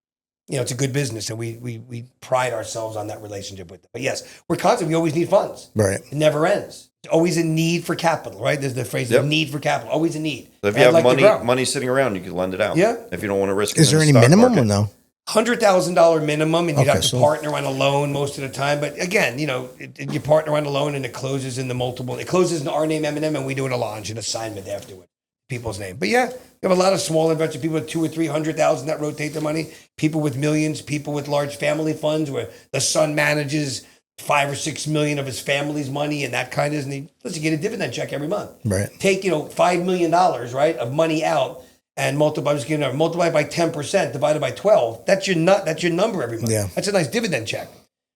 It's a good business, and we pride ourselves on that relationship with them. But yes, we're constant. We always need funds. Right. It never ends. There's always a need for capital, right? There's the phrase, the need for capital, always a need. So if you have money sitting around, you can lend it out. Yeah. If you don't want to risk it. Is there any minimum or no? $100,000 minimum, and you'd have to partner on a loan most of the time. But again, you partner on a loan, and it closes in It closes in our name, M&M, and we do an allonge, an assignment afterward, people's name. But yeah, we have a lot of small investors, people with $200,000 or $300,000 that rotate their money, people with millions, people with large family funds where the son manages $5 or $6 million of his family's money and that kind of. And let's get a dividend check every month. Right. Take $5 million, right, of money out. And multiply by 10%, divided by 12. That's your number every month. Yeah. That's a nice dividend check.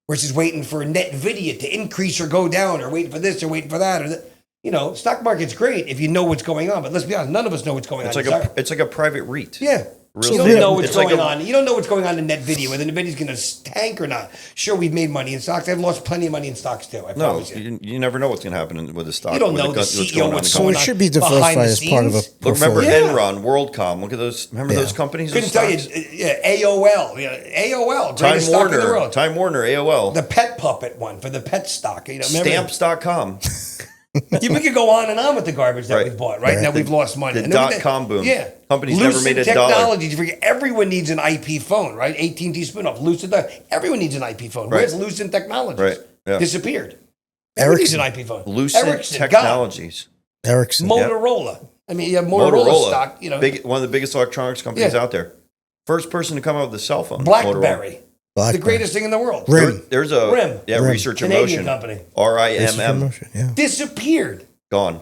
Versus waiting for NetVidya to increase or go down, or waiting for this or waiting for that. Or stock market's great if you know what's going on. But let's be honest, none of us know what's going on. It's like a private REIT. Yeah. You don't know what's going on. You don't know what's going on in NetVidya, whether NetVidya's going to tank or not. Sure, we've made money in stocks. I've lost plenty of money in stocks too. I promise you. You never know what's going to happen with the stock. You don't know the CEO what's so going on. So it should be diversified as part of a portfolio. Remember Enron, WorldCom. Look at those. Remember those companies? Couldn't tell you. AOL. AOL. Greatest stock in the world. Time Warner. AOL. The pet puppet one for the pet stock. Stamps.com. We could go on and on with the garbage that we've bought, right? Now we've lost money. The .com boom. Yeah. Companies never made $1. Technology. You forget, everyone needs an IP phone, right? AT&T spin-off. Lucent. Everyone needs an IP phone. Right. Where's Lucent Technologies? Right. Yeah. Disappeared. Everyone needs an IP phone. Lucent Technologies. Ericsson. Motorola. I mean, you have Motorola stock. One of the biggest electronics companies out there. First person to come out with a cell phone. BlackBerry. The greatest thing in the world. RIM. There's a RIM. Research in Canadian Motion. company. RIMM. Disappeared. Gone.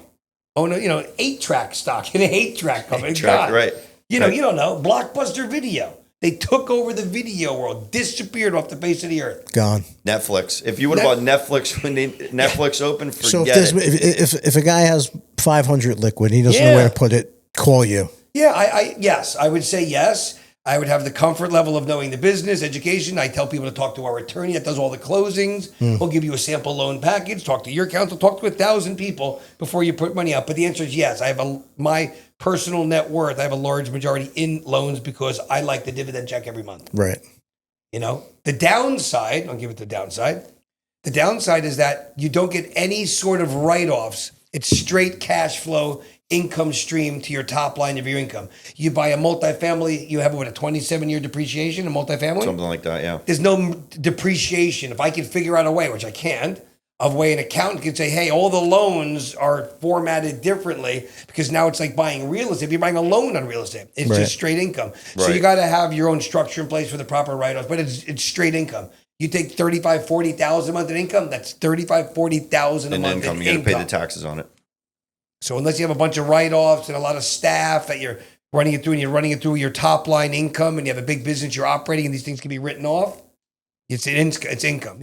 Oh no, 8-track stock in an 8-track company. 8-track, right. You don't know. Blockbuster Video. They took over the video world, disappeared off the face of the earth. Gone. Netflix. If you would have bought Netflix when Netflix opened, forget it. If a guy has 500 liquid, he doesn't know where to put it, call you. Yeah, yes, I would say yes. I would have the comfort level of knowing the business, education. I tell people to talk to our attorney that does all the closings. He'll give you a sample loan package. Talk to your counsel. Talk to 1,000 people before you put money out. But the answer is yes. I have my personal net worth. I have a large majority in loans because I like the dividend check every month. Right. The downside, I'll give it the downside. The downside is that you don't get any sort of write-offs. It's straight cash flow income stream to your top line of your income. You buy a multifamily, you have a 27-year depreciation, a multifamily? Something like that, yeah. There's no depreciation. If I can figure out a way, which I can't, of way an accountant can say, hey, all the loans are formatted differently because now it's like buying real estate. If you're buying a loan on real estate, it's just straight income. So you got to have your own structure in place for the proper write-offs, but it's straight income. You take $35,000, $40,000 a month in income, that's $35,000, $40,000 a month in income. You got to pay the taxes on it. So unless you have a bunch of write-offs and a lot of staff that you're running it through and you're running it through your top line income and you have a big business you're operating and these things can be written off, it's income.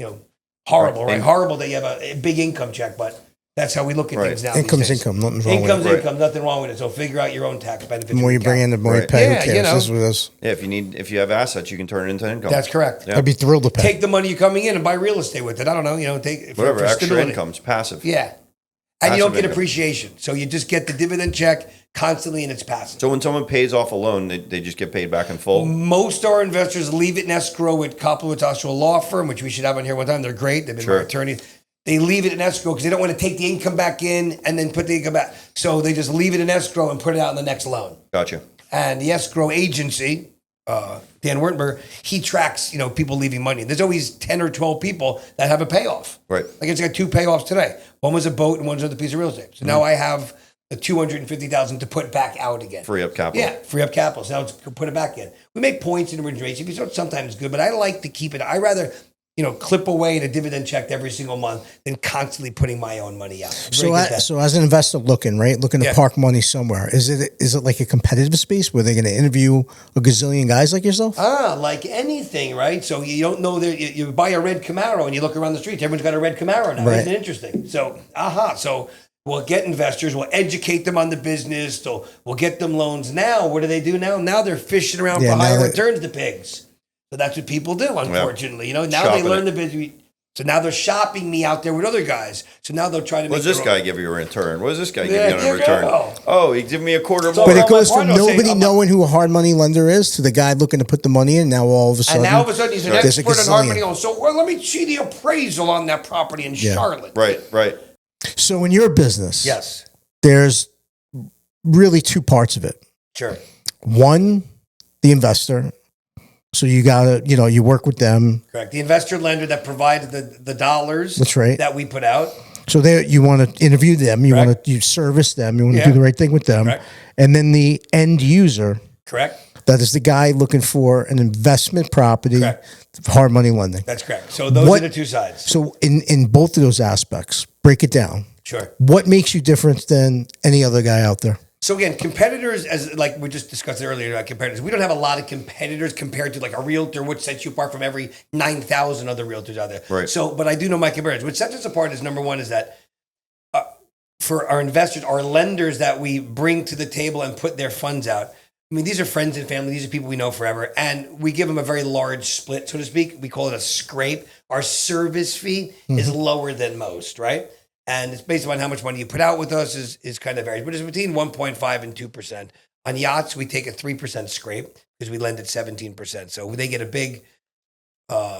Horrible, right? Horrible that you have a big income check, but that's how we look at things now. Income's income, nothing wrong with it. Income's income, nothing wrong with it. So figure out your own tax benefits. The more you bring in, the more you pay. Who cares? Yeah, if you have assets, you can turn it into income. That's correct. Yeah. I'd be thrilled to pay. Take the money you're coming in and buy real estate with it. I don't know, take whatever extra income's passive. Yeah. And you don't get appreciation. So you just get the dividend check constantly and it's passive. So when someone pays off a loan, they just get paid back in full? Most of our investors leave it in escrow with Koplowitz Oshawa Law Firm, which we should have on here one time. They're great. They've been my attorneys. They leave it in escrow because they don't want to take the income back in and then put the income back. So they just leave it in escrow and put it out in the next loan. Gotcha. And the escrow agency, Dan Wertenberg, he tracks, people leaving money. There's always 10 or 12 people that have a payoff. Right. Like I just got 2 payoffs today. One was a boat and one's another piece of real estate. So now I have the $250,000 to put back out again. Free up capital. Yeah, free up capital. So now it's put it back in. We make points in origination, so it's sometimes good, but I like to keep it. I rather clip away the dividend check every single month than constantly putting my own money out. So as an investor looking to park money somewhere, is it like a competitive space where they're going to interview a gazillion guys like yourself? Like anything, right? So you don't know that you buy a red Camaro and you look around the street, everyone's got a red Camaro now. Right. Isn't it interesting? So, so we'll get investors, we'll educate them on the business, so we'll get them loans. Now, what do they do now? Now they're fishing around for higher returns, the pigs. So that's what people do, unfortunately. Now shopping. They learn the business. So now they're shopping me out there with other guys. So now they'll try to make. What does this guy give you a return? What does this guy give you on a return? Oh, he give me a quarter more. But it goes from nobody knowing who a hard money lender is to the guy looking to put the money in. Now all of a sudden, he's an expert in hard money. So let me see the appraisal on that property in Charlotte. Right. So in your business, yes, there's really 2 parts of it. Sure. One, the investor. So you gotta, you work with them. Correct. The investor lender that provides the dollars. That's right. That we put out. So you want to interview them. You want to service them. You want to do the right thing with them. Correct. And then the end user. Correct. That is the guy looking for an investment property. Correct. Hard money lending. That's correct. So those are the 2 sides. So in both of those aspects, break it down. Sure. What makes you different than any other guy out there? So again, competitors, as like we just discussed earlier about competitors, we don't have a lot of competitors compared to like a realtor, which sets you apart from every 9,000 other realtors out there. Right. So, but I do know my competitors. What sets us apart is number one is that for our investors, our lenders that we bring to the table and put their funds out. I mean, these are friends and family. These are people we know forever. And we give them a very large split, so to speak. We call it a scrape. Our service fee is lower than most, right? And it's based on how much money you put out with us is kind of varies, but it's between 1.5 and 2%. On yachts, we take a 3% scrape because we lend at 17%. So they get a big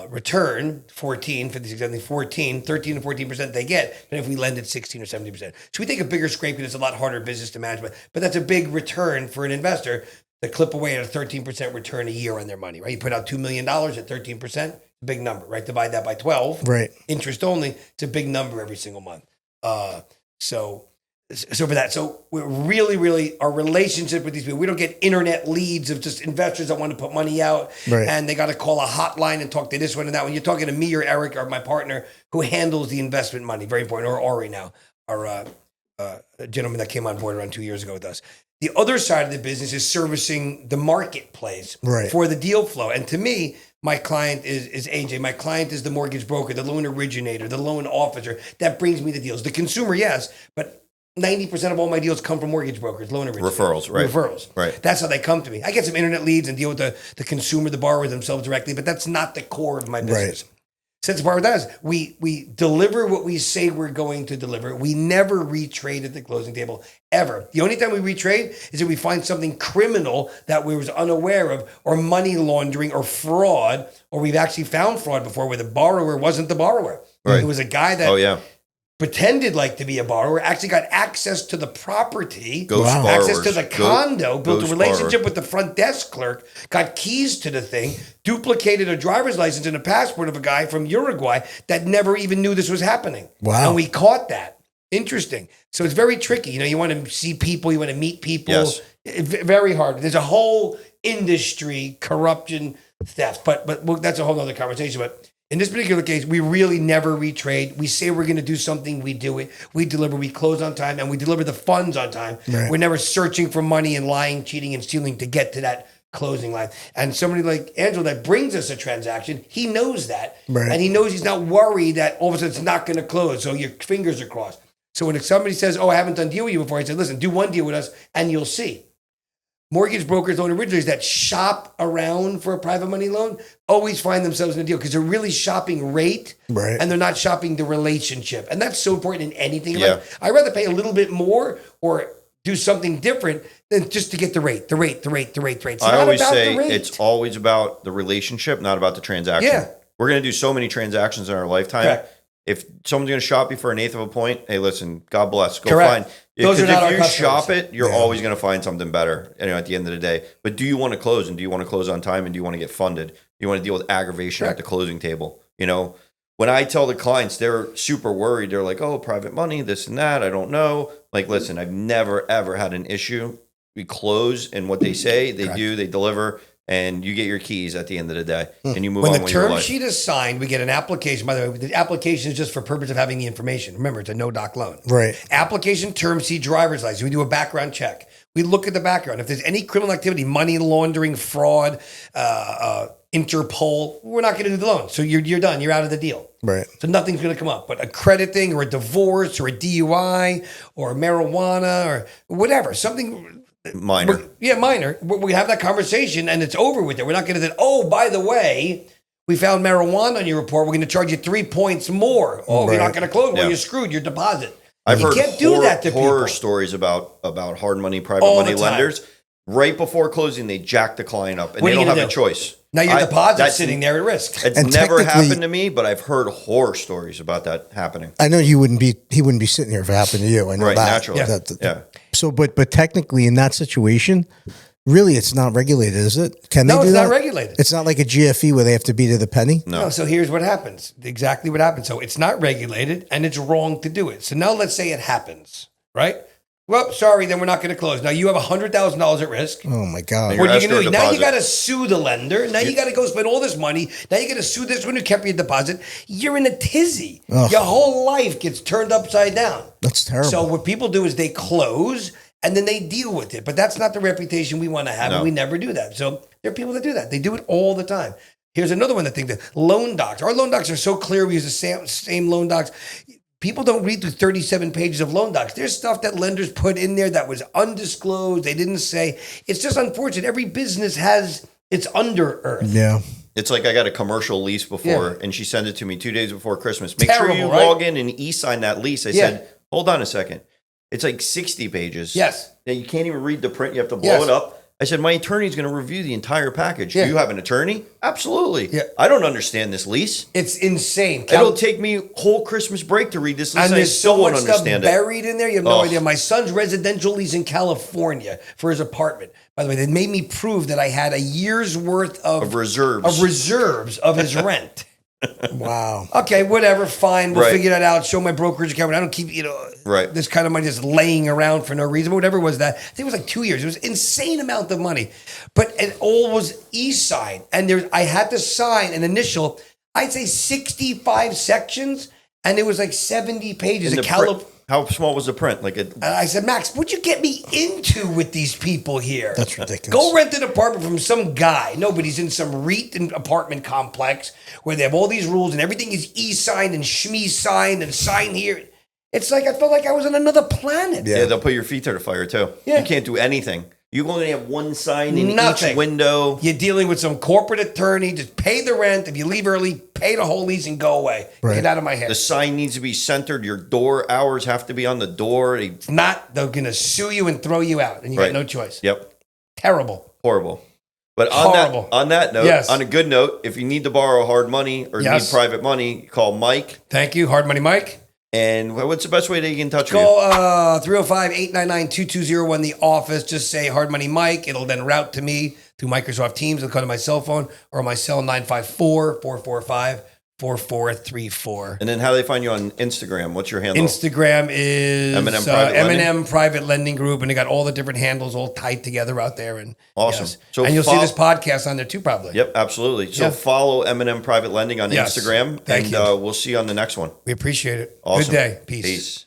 return, 13 to 14% they get, than if we lend at 16 or 17%. So we take a bigger scrape because it's a lot harder business to manage, but that's a big return for an investor to clip away at a 13% return a year on their money, right? You put out $2 million at 13%, a big number, right? Divide that by 12, right? Interest only, it's a big number every single month. So for that, so we're really our relationship with these people. We don't get internet leads of just investors that want to put money out, right, and they got to call a hotline and talk to this one and that one. You're talking to me or Eric or my partner who handles the investment money. Very important. Or Ori now, our gentleman that came on board around 2 years ago with us. The other side of the business is servicing the marketplace for the deal flow. And to me, my client is AJ. My client is the mortgage broker, the loan originator, the loan officer that brings me the deals. The consumer, yes, but 90% of all my deals come from mortgage brokers, loan originators. Referrals. Right. That's how they come to me. I get some internet leads and deal with the consumer, the borrower themselves directly, but that's not the core of my business. Right. Since part of that is we deliver what we say we're going to deliver. We never retrade at the closing table, ever. The only time we retrade is if we find something criminal that we was unaware of, or money laundering or fraud, or we've actually found fraud before where the borrower wasn't the borrower. Right. It was a guy that pretended like to be a borrower, actually got access to the property, access to the condo, built a relationship with the front desk clerk, got keys to the thing, duplicated a driver's license and a passport of a guy from Uruguay that never even knew this was happening. Wow. And we caught that. Interesting. So it's very tricky. You want to see people, you want to meet people. Yes. Very hard. There's a whole industry, corruption, theft, but that's a whole other conversation. But in this particular case, we really never retrade. We say we're going to do something, we do it. We deliver, we close on time, and we deliver the funds on time. Right. We're never searching for money and lying, cheating, and stealing to get to that closing line. And somebody like Angelo that brings us a transaction, he knows that. Right. And he knows he's not worried that all of a sudden it's not going to close, so your fingers are crossed. So when somebody says, I haven't done a deal with you before, I say, listen, do one deal with us, and you'll see. Mortgage brokers, loan originators that shop around for a private money loan always find themselves in a deal because they're really shopping rate and they're not shopping the relationship. And that's so important in anything. Yeah. I'd rather pay a little bit more or do something different than just to get the rate. It's I always say it's always about the relationship, not about the transaction. Yeah. We're going to do so many transactions in our lifetime. Correct. If someone's going to shop you for 1/8 of a point, hey, listen, God bless. Go find. Because if you shop it, you're always going to find something better. At the end of the day. But do you want to close? And do you want to close on time? And do you want to get funded? Do you want to deal with aggravation at the closing table? When I tell the clients, they're super worried. They're like, "Oh, private money, this and that. I don't know." Like, listen, I've never ever had an issue. We close, and what they say, they do, they deliver. And you get your keys at the end of the day, and you move on with your life. When the term sheet is signed, we get an application. By the way, the application is just for purpose of having the information. Remember, it's a no-doc loan. Right. Application, term sheet, driver's license. We do a background check. We look at the background. If there's any criminal activity, money laundering, fraud, Interpol, we're not going to do the loan. So you're done. You're out of the deal. Right. So nothing's going to come up. But a credit thing or a divorce or a DUI or marijuana or whatever, something... Minor. Minor. We have that conversation and it's over with it. We're not going to say, oh, by the way, we found marijuana on your report. We're going to charge you 3 points more. Oh, you're not going to close. Well, you're screwed. Your deposit. I've heard horror stories about hard money, private money lenders. Right before closing, they jack the client up and they don't have a choice. Now your deposit's sitting there at risk. It's never happened to me, but I've heard horror stories about that happening. I know he wouldn't be sitting here if it happened to you. I know that. Naturally. Yeah. So, but technically in that situation, really it's not regulated, is it? Can they do that? No, it's not regulated. It's not like a GFE where they have to be to the penny? No. So here's what happens. Exactly what happens. So it's not regulated and it's wrong to do it. So now let's say it happens, right? Well, sorry, then we're not going to close. Now you have $100,000 at risk. Oh my God! What are you going to do? Now you got to sue the lender. Now you got to go spend all this money. Now you got to sue this one who kept your deposit. You're in a tizzy. Ugh. Your whole life gets turned upside down. That's terrible. So what people do is they close and then they deal with it. But that's not the reputation we want to have, and we never do that. So there are people that do that. They do it all the time. Here's another one that think that loan docs. Our loan docs are so clear. We use the same loan docs. People don't read through 37 pages of loan docs. There's stuff that lenders put in there that was undisclosed. They didn't say. It's just unfortunate. Every business has its under earth. Yeah. It's like I got a commercial lease before, and she sent it to me 2 days before Christmas. Make sure you log in and e-sign that lease. I said, hold on a second. It's like 60 pages. Yes. And you can't even read the print. You have to blow it up. I said, my attorney's going to review the entire package. Do you have an attorney? Absolutely. Yeah. I don't understand this lease. It's insane. It'll take me whole Christmas break to read this lease. And there's so much stuff buried in there. You have no idea. My son's residential lease in California for his apartment. By the way, they made me prove that I had a year's worth of reserves of his rent. Wow. Okay, whatever, fine. We'll figure that out. Show my brokerage account. I don't keep, this kind of money just laying around for no reason. But whatever it was that. I think it was like 2 years. It was an insane amount of money. But it all was e-sign. And I had to sign an initial, I'd say 65 sections. And it was like 70 pages. How small was the print? And I said, Max, what'd you get me into with these people here? That's ridiculous. Go rent an apartment from some guy. Nobody's in some REIT apartment complex where they have all these rules and everything is e-signed and shme-signed and sign here. It's like I felt like I was on another planet. Yeah, they'll put your feet to the fire too. Yeah. You can't do anything. You only have one sign in each window. You're dealing with some corporate attorney. Just pay the rent. If you leave early, pay the whole lease and go away. Right. Get out of my head. The sign needs to be centered. Your door hours have to be on the door. If not, they're going to sue you and throw you out, and you got no choice. Yep. Terrible. Horrible. But on that note, on a good note, if you need to borrow hard money or need private money, call Mike. Thank you. Hard Money Mike. And what's the best way to get in touch with you? Call 305-899-2201, the office. Just say Hard Money Mike. It'll then route to me through Microsoft Teams. It'll come to my cell phone or my cell 954-445-4434. And then how do they find you on Instagram? What's your handle? Instagram is M&M Private Lending Group, and they got all the different handles all tied together out there. And awesome. Yes. So and you'll see this podcast on there too, probably. Yep, absolutely. So follow M&M Private Lending on Instagram. Thank you. We'll see you on the next one. We appreciate it. Awesome. Good day. Peace.